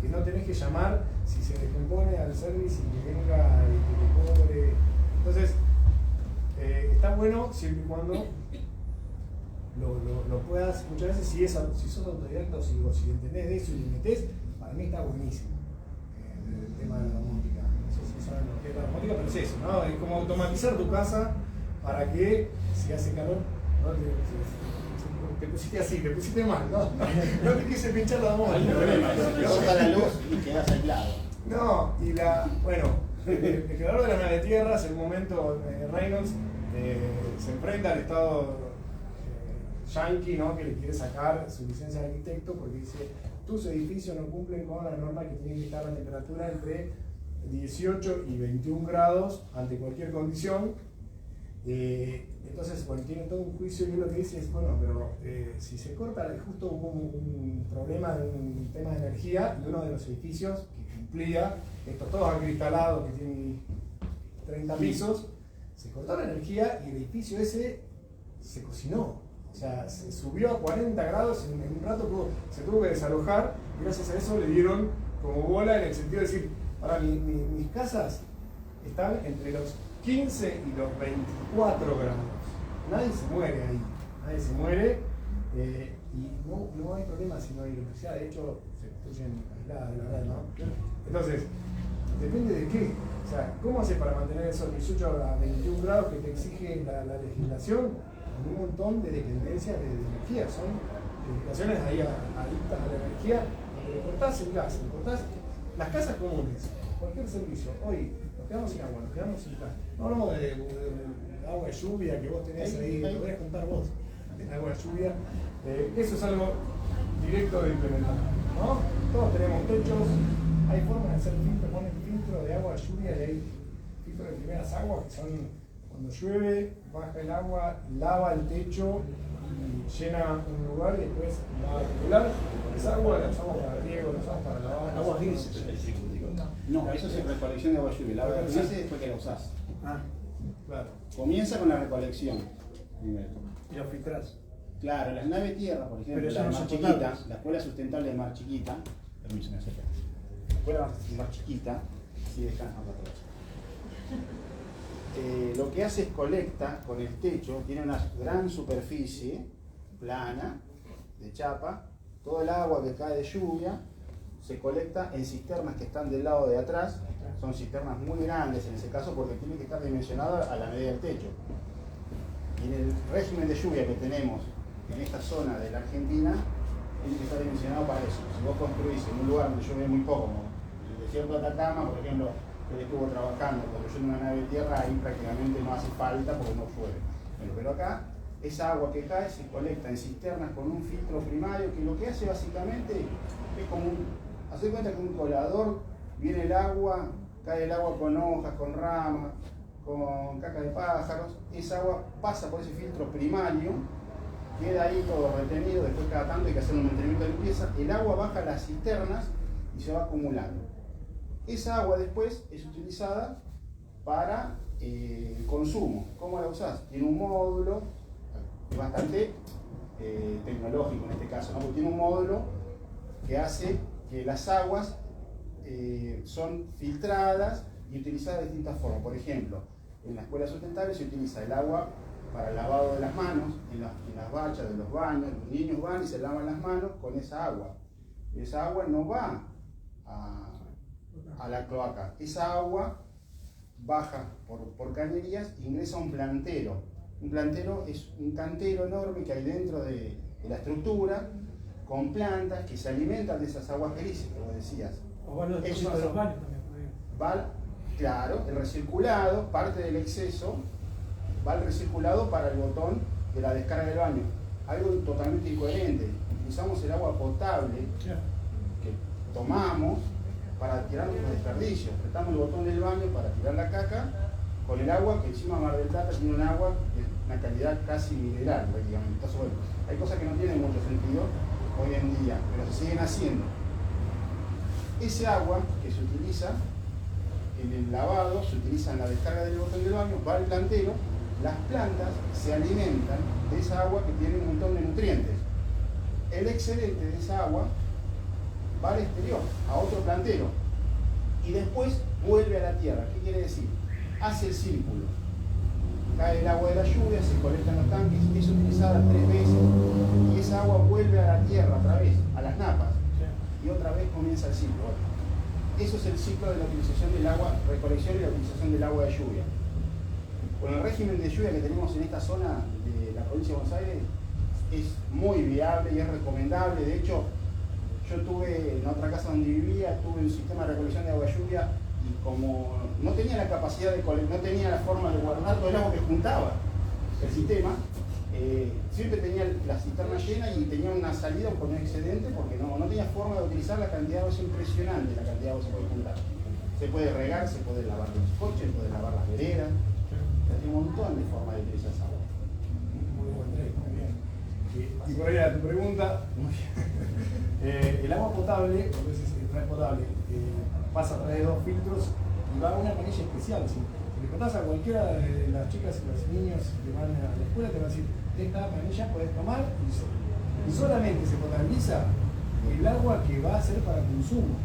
que no tenés que llamar si se descompone al service y que venga y que te cobre. Entonces, está bueno siempre y cuando lo puedas, muchas veces si sos autodidacta o si entendés de eso y le metés, para mí está buenísimo el tema de la domótica. No sé si saben lo que es la domótica, pero es eso, ¿no? Es como automatizar tu casa para que si hace calor, ¿no? Te pusiste así, te pusiste mal, ¿no? No te quise pinchar la domótica. Corta la luz y quedas aislado. No, y bueno, el creador de la nave tierras, en un momento Reynolds se enfrenta al Estado yankee, ¿no? Que le quiere sacar su licencia de arquitecto porque dice, tus edificios no cumplen con la norma que tiene que estar la temperatura entre 18 y 21 grados ante cualquier condición. Entonces, bueno, tiene todo un juicio y lo que dice es, bueno, pero si se corta, justo hubo un problema de un tema de energía y uno de los edificios que cumplía, estos todos acristalados que tienen 30 pisos, se cortó la energía y el edificio ese se cocinó. O sea, se subió a 40 grados en un rato, se tuvo que desalojar y gracias a eso le dieron como bola en el sentido de decir, para mis casas están entre los 15 y los 24 grados. Nadie se muere ahí, nadie se muere y no hay problema si no hay electricidad. De hecho, se construyen aisladas, la verdad, ¿no? Entonces, depende de qué. O sea, ¿cómo haces para mantener esos 18 a 21 grados que te exige la legislación? Un montón de dependencias de energía. Son legislaciones ahí adictas a la energía. Donde le cortás el gas, le cortás las casas comunes, cualquier servicio. Hoy nos quedamos sin agua, nos quedamos sin gas. No hablamos de agua de lluvia que vos tenés ahí, lo podés contar vos, el agua de lluvia. Eso es algo directo de implementar, ¿no? Todos tenemos techos, hay formas de hacer filtro, ponen filtro de agua de lluvia y hay filtros de primeras aguas que son cuando llueve, baja el agua, lava el techo y llena un lugar y después va a regular. Esa agua la usamos para riego, la usamos para lavar. Aguas grises. No, eso es recolección de agua lluvia. La agua grises es después que la usás. Claro. Comienza con la recolección. nivel. Y lo filtrás. Claro, las naves tierra, por ejemplo, Pero eso la de no Mar son Chiquita, potables. la Escuela Sustentable de Mar Chiquita, permiso, me acerco. La Escuela de Mar Chiquita, sí, lo que hace es colecta con el techo, tiene una gran superficie plana de chapa, todo el agua que cae de lluvia se colecta en cisternas que están del lado de atrás, son cisternas muy grandes en ese caso porque tiene que estar dimensionada a la medida del techo. Y en el régimen de lluvia que tenemos en esta zona de la Argentina, tiene que estar dimensionado para eso. Si vos construís en un lugar donde llueve muy poco, como el desierto de Atacama, por ejemplo, que él estuvo trabajando, construyendo una nave de tierra, ahí prácticamente no hace falta porque no llueve. Bueno, pero acá, esa agua que cae se colecta en cisternas con un filtro primario que lo que hace básicamente es como hacer cuenta que un colador, viene el agua, cae el agua con hojas, con ramas, con caca de pájaros, esa agua pasa por ese filtro primario, queda ahí todo retenido, después cada tanto hay que hacer un mantenimiento de limpieza, el agua baja a las cisternas y se va acumulando. Esa agua después es utilizada para el consumo. ¿Cómo la usás? Tiene un módulo bastante tecnológico en este caso, ¿no? Porque tiene un módulo que hace que las aguas son filtradas y utilizadas de distintas formas. Por ejemplo, en la escuela sustentable se utiliza el agua para el lavado de las manos, en las bachas de los baños, los niños van y se lavan las manos con esa agua. Esa agua no va a la cloaca, esa agua baja por cañerías e ingresa a un plantero. Un plantero es un cantero enorme que hay dentro de la estructura, con plantas que se alimentan de esas aguas grises, como decías. O van los de los baños también. Va, claro, el recirculado, parte del exceso, va al recirculado para el botón de la descarga del baño. Algo totalmente incoherente. Utilizamos el agua potable que tomamos para tirar nuestros desperdicios. Apretamos el botón del baño para tirar la caca con el agua que encima Mar del Plata tiene un agua de una calidad casi mineral prácticamente. Entonces, bueno, hay cosas que no tienen mucho sentido hoy en día, pero se siguen haciendo. Ese agua que se utiliza en el lavado, se utiliza en la descarga del botón del baño, va al plantero, las plantas se alimentan de esa agua que tiene un montón de nutrientes. El excedente de esa agua va al exterior, a otro plantero, y después vuelve a la tierra. ¿Qué quiere decir? Hace el círculo. Cae el agua de la lluvia, se colecta en los tanques, es utilizada 3 veces, y esa agua vuelve a la tierra otra vez, a las napas, y otra vez comienza el ciclo. Eso es el ciclo de la utilización del agua, recolección y la utilización del agua de lluvia. Con el régimen de lluvia que tenemos en esta zona de la provincia de Buenos Aires, es muy viable y es recomendable. De hecho, yo tuve en otra casa donde vivía, tuve un sistema de recolección de agua de lluvia y como no tenía la capacidad de no tenía la forma de guardar todo el agua que juntaba el sistema, siempre tenía la cisterna llena y tenía una salida con un excedente porque no tenía forma de utilizar la cantidad de agua. Es impresionante la cantidad de agua que se puede juntar. Se puede regar, se puede lavar los coches, se puede lavar las veredas. Hay un montón de formas de utilizar esa agua. Muy bien. Y por ahí a tu pregunta, el agua potable, cuando es potable, pasa a través de 2 filtros y va a una canilla especial. Si le preguntás a cualquiera de las chicas y los niños que van a la escuela, te van a decir, esta canilla puedes tomar y solamente se potabiliza el agua que va a ser para consumo.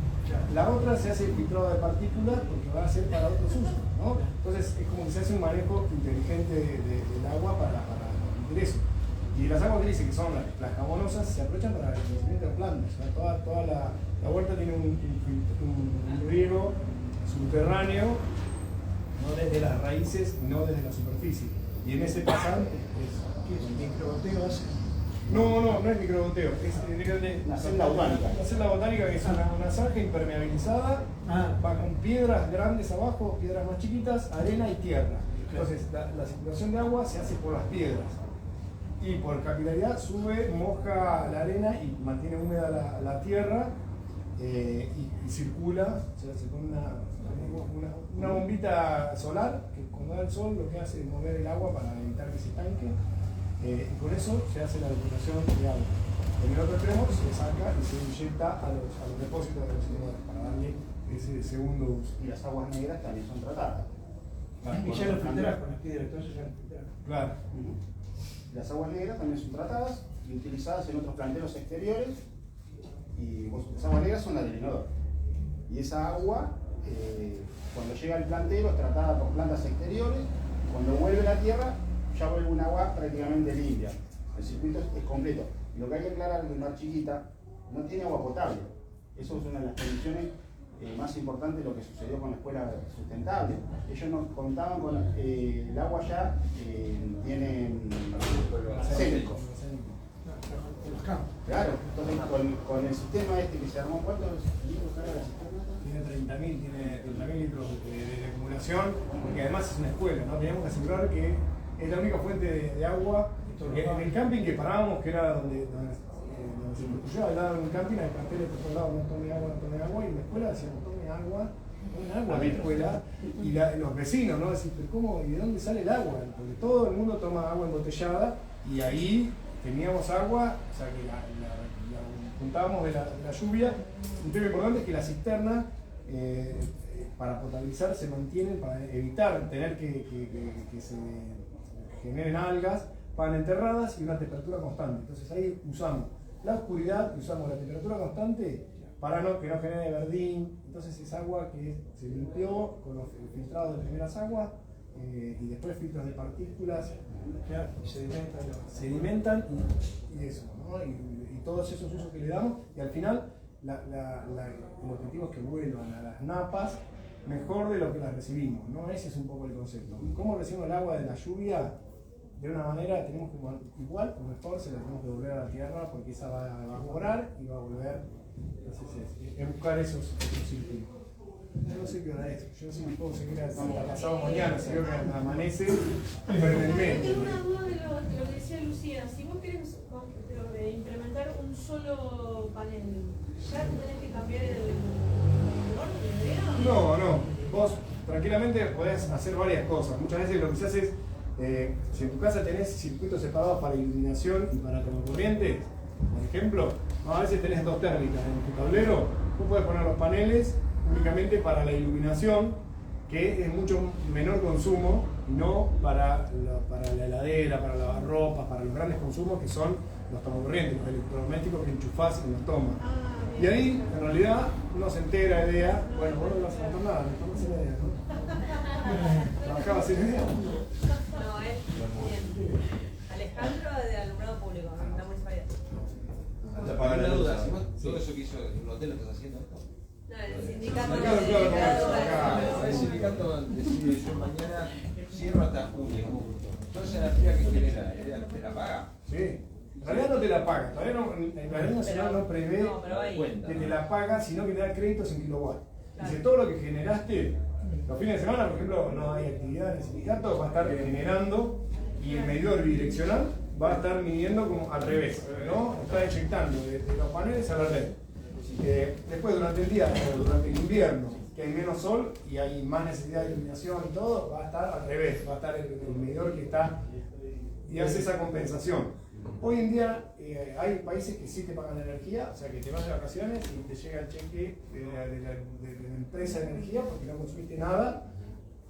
La otra se hace filtrado de partículas porque va a ser para otros usos, ¿no? Entonces es como que se hace un manejo inteligente del agua para el ingreso. Y las aguas grises, que son las jabonosas, se aprovechan para el crecimiento de plantas. ¿No? Toda la huerta tiene un riego subterráneo, no desde las raíces, no desde la superficie. Y en ese pasante es microgoteo. No es microgoteo, es la celda botánica. La celda botánica, que es una zanja impermeabilizada, va con piedras grandes abajo, piedras más chiquitas, arena y tierra. Entonces la circulación de agua se hace por las piedras. Y por capilaridad sube, moja la arena y mantiene húmeda la tierra y circula, se pone una bombita solar que cuando da el sol lo que hace es mover el agua para evitar que se estanque. Y con eso se hace la depuración de agua. En el otro extremo se saca y se inyecta a los depósitos de residuos para darle ese segundo uso. Y las aguas negras también son tratadas. Y ya lo filtrás con las piedras, entonces ya lo filtrás. Claro. Las aguas negras también son tratadas y utilizadas en otros planteros exteriores. Y las aguas negras son las del inodoro. Y esa agua, cuando llega al plantero, es tratada por plantas exteriores. Cuando vuelve a la tierra, ya vuelve un agua prácticamente limpia. El circuito es completo. Y lo que hay que aclarar es que Mar Chiquita no tiene agua potable. Eso es una de las condiciones más importantes de lo que sucedió con la escuela sustentable. Ellos no contaban con el agua ya, tiene arsénico. En los campos. Claro, entonces con el sistema este que se armó, ¿cuántos litros carga la cisterna? Tiene 30.000 litros de acumulación, porque además es una escuela, ¿no? Teníamos que asegurar que es la única fuente de agua. En el camping que parábamos, que era donde se construyó, al lado de un camping, hay carteles por todos lados, no tome agua, y en la escuela decíamos, tome agua en la escuela, y los vecinos, ¿no? Decían, pero ¿cómo? ¿Y de dónde sale el agua? Porque todo el mundo toma agua embotellada, y ahí teníamos agua, o sea que la juntábamos de la lluvia. Un tema importante es que la cisterna, para potabilizar, se mantienen, para evitar tener que se generen algas, van enterradas y una temperatura constante. Entonces ahí usamos la oscuridad y usamos la temperatura constante para que no genere verdín. Entonces es agua que se limpió con los filtrados de primeras aguas y después filtros de partículas, sedimentan y eso, ¿no? Y todos esos usos que le damos, y al final el objetivo es que vuelvan a las napas mejor de lo que las recibimos, ¿no? Ese es un poco el concepto. ¿Cómo recibimos el agua de la lluvia? De una manera tenemos que, igual o mejor, se la tenemos que devolver a la tierra, porque esa va a evaporar y va a volver. Entonces es buscar esos círculos. Yo no sé qué hora es, yo no sé si puedo seguir hasta pasado mañana, si veo que amanece, pero en el medio. Tengo una duda de lo que decía Lucía. Si vos querés implementar un solo panel, ¿ya tenés que cambiar el orden de idea? No, vos tranquilamente podés hacer varias cosas. Muchas veces lo que se hace es, si en tu casa tenés circuitos separados para iluminación y para corriente, por ejemplo, a veces tenés dos térmicas en tu tablero, vos podés poner los paneles únicamente para la iluminación, que es mucho menor consumo, y no para la heladera, para lavar ropa, para los grandes consumos que son los tomacorrientes, los electrodomésticos que enchufás y los tomas. Y ahí, en realidad, uno se entera de idea. Bueno, vos no vas a notar nada, no tomas la idea, ¿no? ¿Trabajabas sin idea? No, bien. Alejandro de Alumbrado Público, en la municipalidad. Para una duda, si vos todo eso que hizo el hotel lo estás haciendo, No, el sindicato el sindicato decide yo mañana cierro hasta junio. Toda esa energía que genera, ¿te la paga? Sí. En realidad no te la paga, todavía el Plan Nacional no prevé que te la paga, sino que te da créditos en kilowatts. Dice, todo lo que generaste, los fines de semana, por ejemplo, no hay actividad en el sindicato, va a estar generando, y el medidor bidireccional va a estar midiendo como al revés, ¿no? Está inyectando de los paneles a la red. Después, durante el día o durante el invierno, que hay menos sol y hay más necesidad de iluminación y todo, va a estar al revés, va a estar el medidor que está y hace esa compensación. Hoy en día hay países que sí te pagan la energía, o sea que te vas de vacaciones y te llega el cheque de la empresa de energía porque no consumiste nada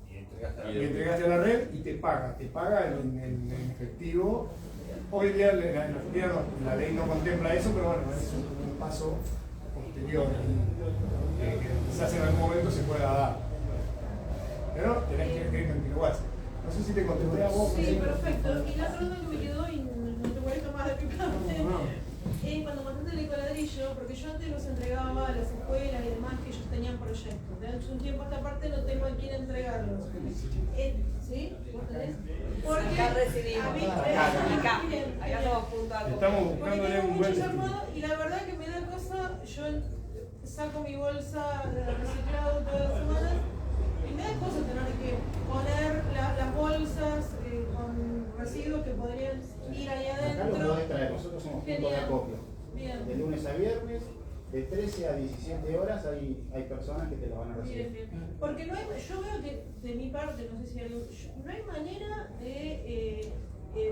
y entregaste a la red y te paga en efectivo. Hoy en día en Argentina la ley no contempla eso, pero bueno, es un paso posterior que quizás en algún momento se pueda dar. Pero tenés que escribir en kilowatts. No sé si te contesté a vos. Sí, perfecto. Y la pregunta que me quedó, y no te molesto más de mi parte, cuando contaste el ecoladrillo, porque yo antes los entregaba a las escuelas y demás que ellos tenían proyectos. De hace un tiempo a esta parte no tengo a quién entregarlos. ¿Sí? ¿Vos tenés? Porque acá recibimos. A mí, acá estamos puntuales. Estamos buscándole un buen y la verdad que me da cosa, yo saco mi bolsa de reciclado todas las semanas y me da cosa tener que poner las bolsas con residuos que podrían ir ahí adentro. Acá lo podés traer, nosotros somos punto de acopio. Bien. De lunes a viernes, de 13 a 17 horas hay personas que te las van a recibir. Bien. Porque no hay, yo veo que de mi parte, no sé si no hay manera de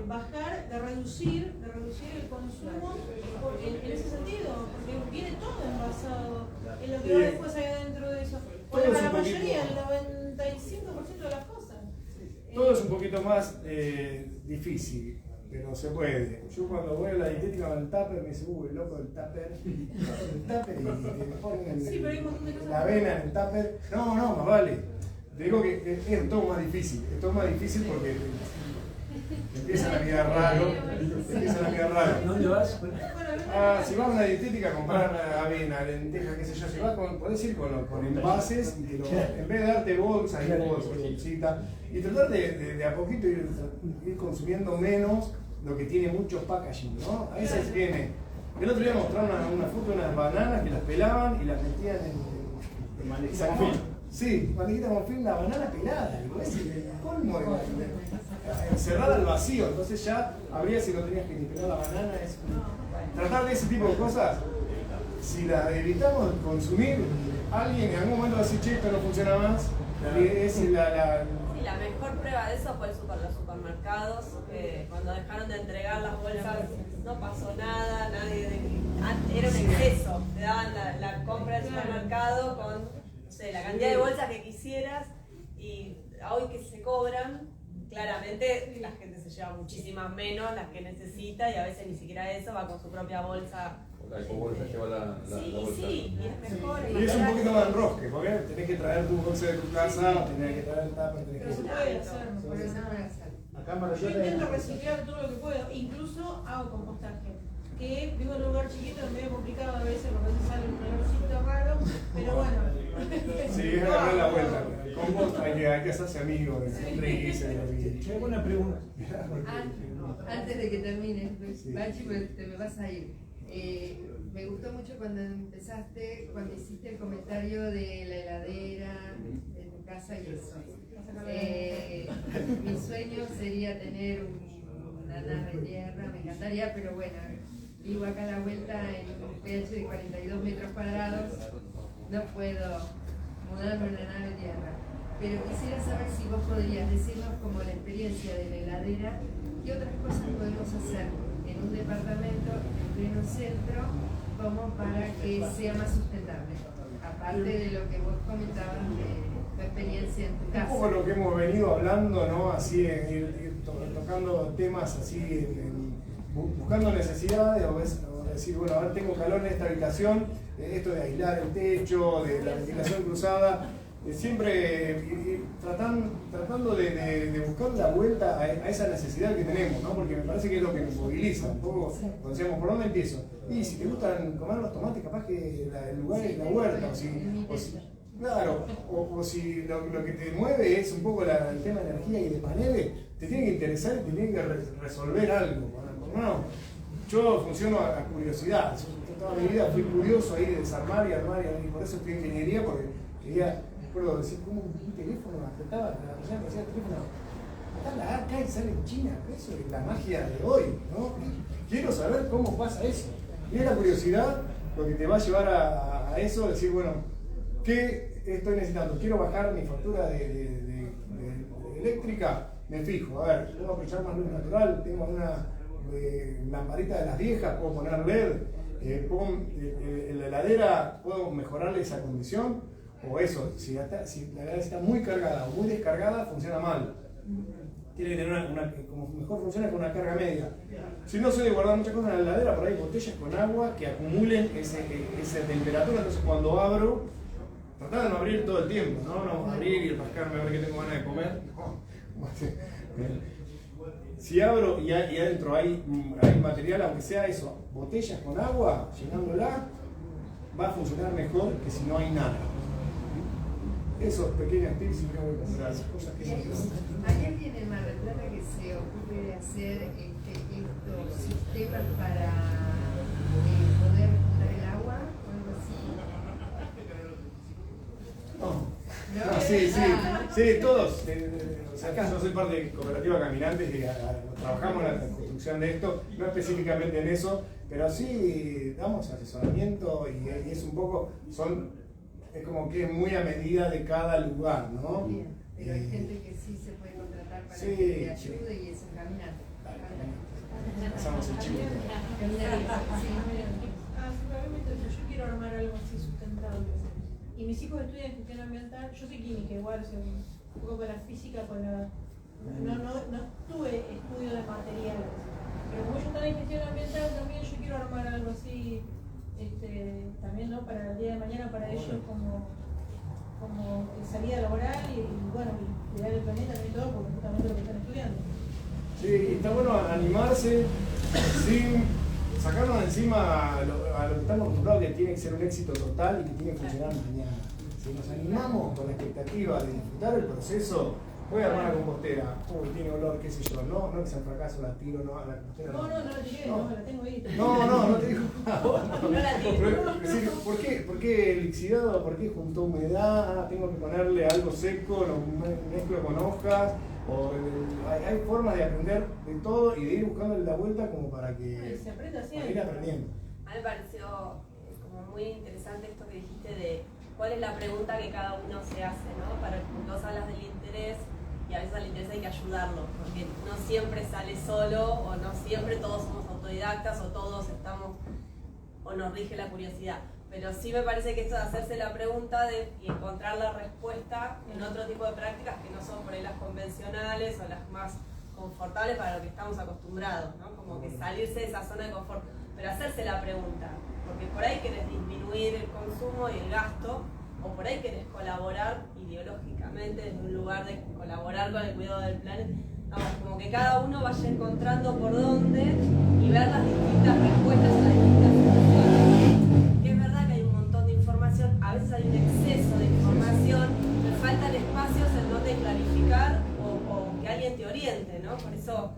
bajar, de reducir el consumo en ese sentido, porque viene todo envasado en lo que va después ahí adentro de eso. Porque para la mayoría, el 95% de las cosas. Todo es un poquito más difícil. pero se puede. Yo cuando voy a la dietética con el tupper me dice, el loco del tupper, y me ponen Sí, pero hay un montón de cosas. la avena en el tupper. No, más vale. Te digo que es todo más difícil. Es todo más difícil porque te empiezan a mirar raro. ¿Dónde vas? Si vas a una dietética a comprar avena, lentejas, qué sé yo, si vas podés ir con envases y te lo, en vez de darte bolsa y bolsita, y tratar de a poquito ir consumiendo menos lo que tiene mucho packaging, ¿no? A veces viene. El otro día mostraron una foto de unas bananas que las pelaban y las metían en bandejita con film. Sí, bandejita con film, la banana pelada. Digo, es el colmo de encerrada al vacío. Entonces ya habría si no tenías que ni pelar la banana. Es tratar de ese tipo de cosas. Si las evitamos consumir, alguien en algún momento va a decir, che, esto no funciona más. Es La mejor prueba de eso fue los supermercados, que cuando dejaron de entregar las bolsas no pasó nada, era un exceso, te daban la compra del supermercado con la cantidad de bolsas que quisieras, y hoy que se cobran, claramente la gente se lleva muchísimas menos las que necesita, y a veces ni siquiera eso, va con su propia bolsa. La ecobolsa lleva la bolsa. Sí, y es mejor. Y es un poquito más enrosque, porque tenés que traer tu bolsa de tu casa, tenés que traer el tupper, tenés Pero se que... puede hacer. Yo intento reciclar todo lo que puedo, incluso hago compostaje. Que vivo en un lugar chiquito, es medio complicado a veces porque a veces sale un olorcito raro, pero bueno. Sí, es agarrar la vuelta. El compost hay que hacerse amigo, ¿Hay alguna pregunta? Antes de que termines, Sí. Bachi, te me vas a ir. Me gustó mucho cuando empezaste, cuando hiciste el comentario de la heladera, de tu casa y eso. Mi sueño sería tener una nave de tierra, me encantaría, pero bueno, vivo acá a la vuelta en un PH de 42 metros cuadrados, no puedo mudarme a una nave de tierra. Pero quisiera saber si vos podrías decirnos, como la experiencia de la heladera, qué otras cosas podemos hacer en un departamento en pleno centro como para que sea más sustentable, aparte de lo que vos comentabas de tu experiencia en tu casa. Un poco lo que hemos venido hablando, ¿no? Así, ir tocando temas así, buscando necesidades, o decir, bueno, ahora tengo calor en esta habitación, esto de aislar el techo, de la ventilación cruzada, siempre tratando de buscar la vuelta a esa necesidad que tenemos, ¿no? Porque me parece que es lo que nos moviliza un poco cuando decimos, ¿por dónde empiezo? Y si te gustan comer los tomates, capaz que el lugar es la huerta, o si lo que te mueve es un poco el tema de energía y de paneles, te tiene que interesar y te tiene que resolver algo. Bueno, yo funciono a curiosidad, yo toda mi vida fui curioso ahí de desarmar y armar, y por eso estudié ingeniería, porque quería, recuerdo decir, ¿cómo un teléfono apretaba? La persona que hacía el teléfono, está acá y sale en China, eso es la magia de hoy, ¿no? Quiero saber cómo pasa eso. Y es la curiosidad lo que te va a llevar a eso, decir, bueno, ¿qué estoy necesitando? Quiero bajar mi factura de eléctrica, me fijo, a ver, puedo aprovechar más luz natural, tengo una lamparita de las viejas, puedo poner LED, en la heladera puedo mejorarle esa condición, o eso, si la heladera está muy cargada o muy descargada, funciona mal. Tiene que tener como mejor funciona con una carga media. Si no soy de guardar muchas cosas en la heladera, por ahí botellas con agua que acumulen esa temperatura, entonces cuando abro, tratar de no abrir todo el tiempo, no abrir y rascarme a ver qué tengo ganas de comer. No. Si abro y adentro hay material, aunque sea eso, botellas con agua, llenándola, va a funcionar mejor que si no hay nada. Esos pequeños tips y cosas que ¿Hay alguien en Mar del Plata que se ocupe de hacer estos sistemas para poder juntar el agua o algo así? Sí, todos. Acá yo soy parte de Cooperativa Caminantes y trabajamos en la construcción de esto, no específicamente en eso, pero sí damos asesoramiento y es un poco, es como que es muy a medida de cada lugar, ¿no? Bien, pero hay gente que sí se puede contratar para sí, que te ayude y eso, caminar. Pasamos el chivo. Yo quiero armar algo así sustentable. Y mis hijos estudian gestión ambiental, yo soy química igual, soy un poco con la física, con la... No tuve estudio de materiales. y gestión ambiental también yo quiero armar algo así, también, ¿no? Para el día de mañana, para ellos como salida laboral y bueno, y cuidar el planeta y todo, porque justamente lo que están estudiando. Sí, y está bueno animarse sin sacarnos de encima a lo que estamos acostumbrados, que tiene que ser un éxito total y que tiene que funcionar mañana. Si nos animamos con la expectativa de disfrutar el proceso, voy a armar la compostera, tiene olor, qué sé yo, no que sea un fracaso, la tiro, no, a la compostera. No la tiré, no, la tengo ahí. No te digo. No la tiro. Es decir, ¿por qué lixiviado? ¿Por qué junto a humedad? Tengo que ponerle algo seco, lo mezclo con hojas. Hay formas de aprender de todo y de ir buscándole la vuelta como para que se aprenda así, para ir aprendiendo. A mí me pareció como muy interesante esto que dijiste de cuál es la pregunta que cada uno se hace, ¿no? Para vos hablas del interés y a veces al interés hay que ayudarlo, porque no siempre sale solo o no siempre todos somos autodidactas o todos estamos o nos rige la curiosidad. Pero sí me parece que esto de hacerse la pregunta y encontrar la respuesta en otro tipo de prácticas que no son por ahí las convencionales o las más confortables para lo que estamos acostumbrados, ¿no? Como que salirse de esa zona de confort, pero hacerse la pregunta, porque por ahí querés disminuir el consumo y el gasto, o por ahí querés colaborar ideológicamente desde un lugar de colaborar con el cuidado del planeta. Vamos, como que cada uno vaya encontrando por dónde y ver las distintas respuestas a las distintas situaciones. Que es verdad que hay un montón de información, a veces hay un exceso de información, pero faltan espacios en donde clarificar o que alguien te oriente, ¿no? Por eso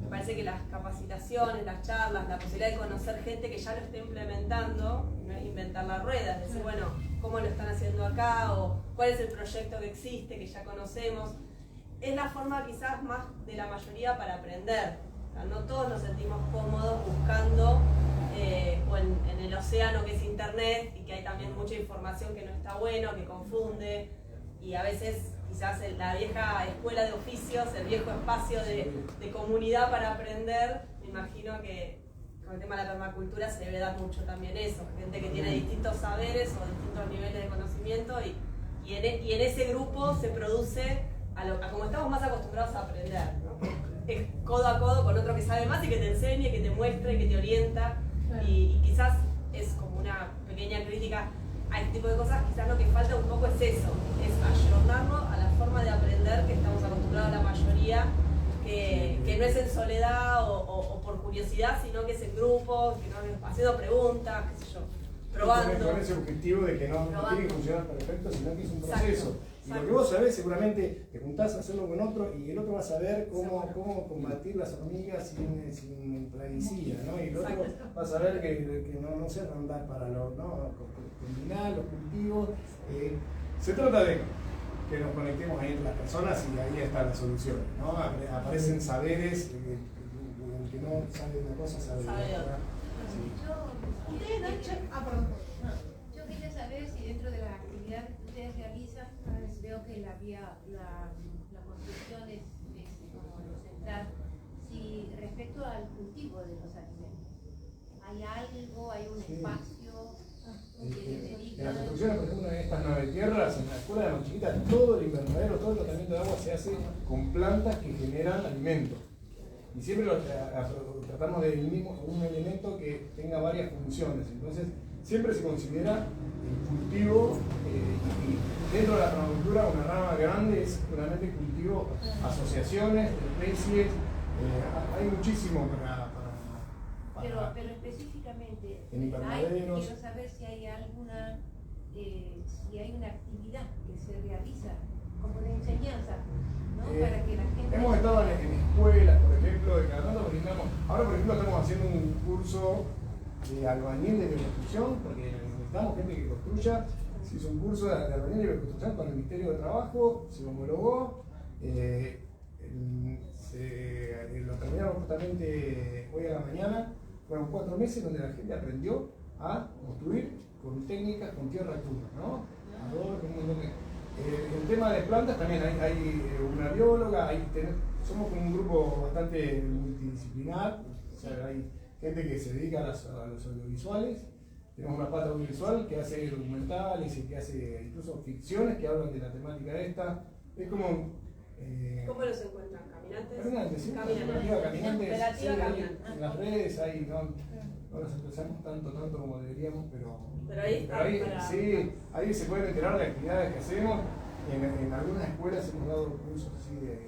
me parece que las capacitaciones, las charlas, la posibilidad de conocer gente que ya lo esté implementando, no es inventar la rueda, es decir, bueno, cómo lo están haciendo acá o cuál es el proyecto que existe, que ya conocemos. Es la forma quizás más de la mayoría para aprender. O sea, no todos nos sentimos cómodos buscando o en el océano que es internet y que hay también mucha información que no está bueno, que confunde y a veces quizás la vieja escuela de oficios, el viejo espacio de comunidad para aprender, me imagino que con el tema de la permacultura se debe dar mucho también eso, gente que tiene distintos saberes o distintos niveles de conocimiento y en ese grupo se produce a como estamos más acostumbrados a aprender, ¿no? Es codo a codo con otro que sabe más y que te enseñe, que te muestre, que te orienta y quizás es como una pequeña crítica a este tipo de cosas, quizás lo que falta un poco es eso, es ayornarnos a la forma de aprender que estamos acostumbrados la mayoría, que no es en soledad o por curiosidad, sino que es en grupo, que no haciendo preguntas, qué sé yo, probando. Con ese objetivo de que no tiene que funcionar perfecto, sino que es un proceso. Exacto. Y lo que vos sabés, seguramente te juntás a hacerlo con otro y el otro va a saber cómo combatir las hormigas sin plaguicida, ¿no? Y el otro va a saber que no se va a andar para combinar los cultivos. Se trata de que nos conectemos ahí entre las personas y ahí está la solución, ¿no? Aparecen saberes, el que no sabe una cosa sabe de otra. Yo quería saber si dentro de las actividades que ustedes realizan, veo que la construcción es como lo central, si respecto al cultivo de los alimentos, ¿hay algo, hay un espacio que le dedican? En las construcciones, por ejemplo, en estas 9 tierras, en la escuela de Manchiquita, todo el invernadero, todo el tratamiento de agua se hace con plantas que generan alimentos. Y siempre tratamos de un elemento que tenga varias funciones. Entonces, siempre se considera el cultivo, y dentro de la permacultura una rama grande es realmente el cultivo, asociaciones, especies, hay muchísimo para pero específicamente, en invernaderos. quiero saber si hay alguna, si hay una actividad que se realiza como de enseñanza, ¿no? Para que la gente... Hemos estado en escuelas, por ejemplo, de cada tanto brindamos. Ahora, por ejemplo, estamos haciendo un curso de albañil de bioconstrucción, porque necesitamos gente que construya. Se hizo un curso de albañil de bioconstrucción con el Ministerio de Trabajo, se homologó. Lo terminamos justamente hoy a la mañana. Fueron 4 meses donde la gente aprendió a construir con técnicas, con tierra crua, ¿no? El tema de plantas también hay una bióloga, somos como un grupo bastante multidisciplinar, o sea, hay gente que se dedica a los audiovisuales, tenemos una pata audiovisual que hace documentales y que hace incluso ficciones que hablan de la temática esta. Es como... ¿Cómo los encuentran, Camila? Caminantes, sí, cooperativa caminantes. Cooperativa Sí, caminantes. en las redes ahí no las expresamos tanto como deberíamos, pero Pero ahí está para- sí, ahí se pueden enterar de actividades que hacemos. En algunas escuelas hemos dado cursos así de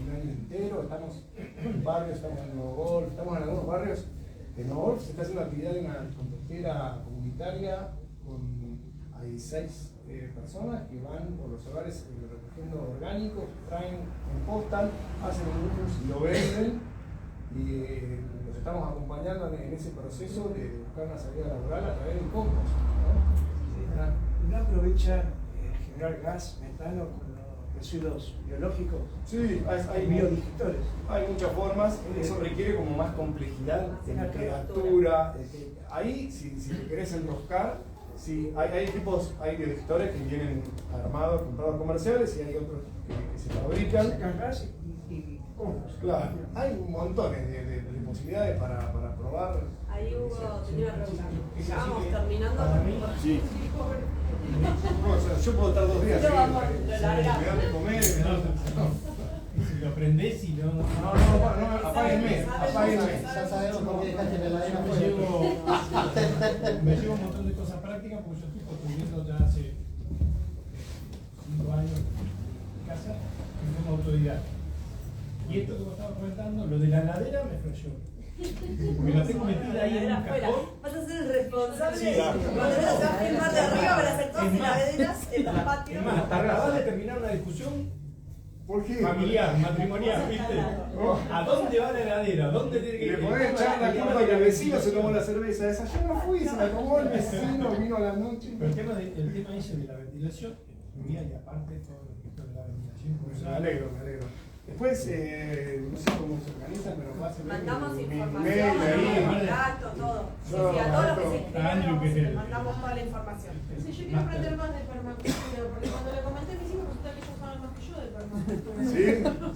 un año entero. Estamos en barrios, estamos en Nuevo Golf, estamos en algunos barrios. En Nuevo Golf se está haciendo una actividad de una compostera comunitaria hay 16 personas que van por los hogares recogiendo orgánicos, traen, compostan, hacen un humus y lo venden. Y los estamos acompañando en ese proceso de buscar una salida laboral a través del compost, ¿no? ¿No aprovechan generar gas metano con los residuos biológicos? Sí, hay biodigestores. Hay muchas formas, eso requiere como más complejidad, temperatura. Ahí, si te querés enroscar, sí, hay biodigestores que vienen armados, comprados comerciales, y hay otros que se fabrican. Sacan gas y compost. Claro, hay montones de posibilidades para probar. Ahí Hugo tenía una pregunta. Ya vamos terminando. Para mí, sí. Yo puedo estar 2 días. Lo vamos, lo largamos. Me dan de comer, me dan. Si lo prendés y no. No, apáguenme. Ya sabemos por qué dejaste la heladera Me llevo un montón de cosas prácticas porque yo estoy construyendo ya hace 5 años en casa en forma autodidacta. Y esto que vos estabas comentando, lo de la heladera me flasheó. Porque la tengo metida ahí en un cajón. Vas a ser el responsable. Sí, claro. Cuando te vas a filmar de arriba para hacer todas las heladeras en los patios. Es más, acabas de terminar una discusión familiar, matrimonial, ¿viste? ¿A dónde va la heladera? ¿Dónde tiene que ir? Le podés echar la culpa que el vecino se tomó la cerveza esa. Yo no fui, se la tomó el vecino, vino a la noche. Pero el tema ese de la ventilación es mía y aparte todo lo que esto de la ventilación. Me alegro. Después, no sé cómo se organizan, pero pasen. Mandamos mi información, email ahí. contacto, todo. Sí, a todos los que se inscribieron le mandamos toda la información. Sí, yo quiero aprender más de permacultura, porque cuando le comenté a mis hijos, resulta que ellos saben más que yo de permacultura. ¿Sí?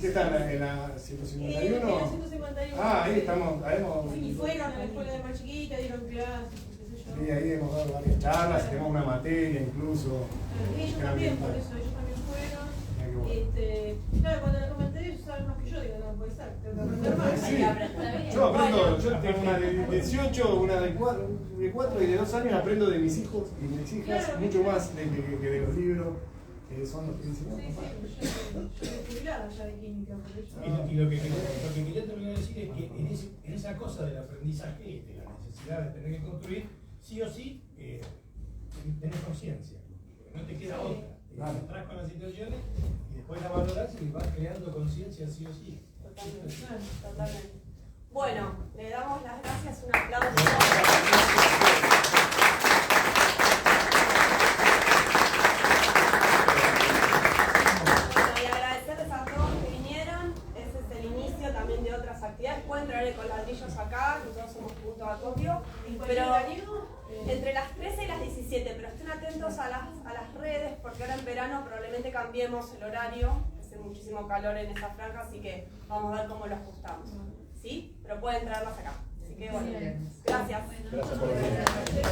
¿Qué tal? ¿En la En 151? la 151. Ah, ahí estamos. Y fueron a la escuela de más chiquita, dieron clases, qué sé yo. Sí, ahí hemos dado varias charlas, tenemos una materia incluso. Ellos también, por eso, ellos también fueron. Claro, cuando le comenté, ellos saben más que yo, digo, no puede ser, tengo que aprender más. Sí. Yo aprendo, yo tengo una de 18, una de 4 y de 2 años, aprendo de mis hijos y mis hijas, Claro, mucho más que de los libros, que son los que enseñamos. Sí, yo soy jubilada ya de química, por eso. Y lo que quería terminar de decir es que en esa cosa del aprendizaje, de la necesidad de tener que construir, sí o sí, tenés conciencia, no te queda otra. Te encontrás con las situaciones y después la valorás y vas creando conciencia sí o sí. Totalmente. Bueno, le damos las gracias, un aplauso. Bueno, y agradecerles a todos que vinieron. Ese es el inicio también de otras actividades. Pueden traer ecoladrillos acá, nosotros somos punto de acopio. Pero entre las 13 y las 17, pero estén atentos a las redes porque ahora en verano probablemente cambiemos el horario. Hace muchísimo calor en esa franja, así que vamos a ver cómo lo ajustamos. ¿Sí? Pero pueden traerlas acá. Así que bueno, gracias. Gracias por venir.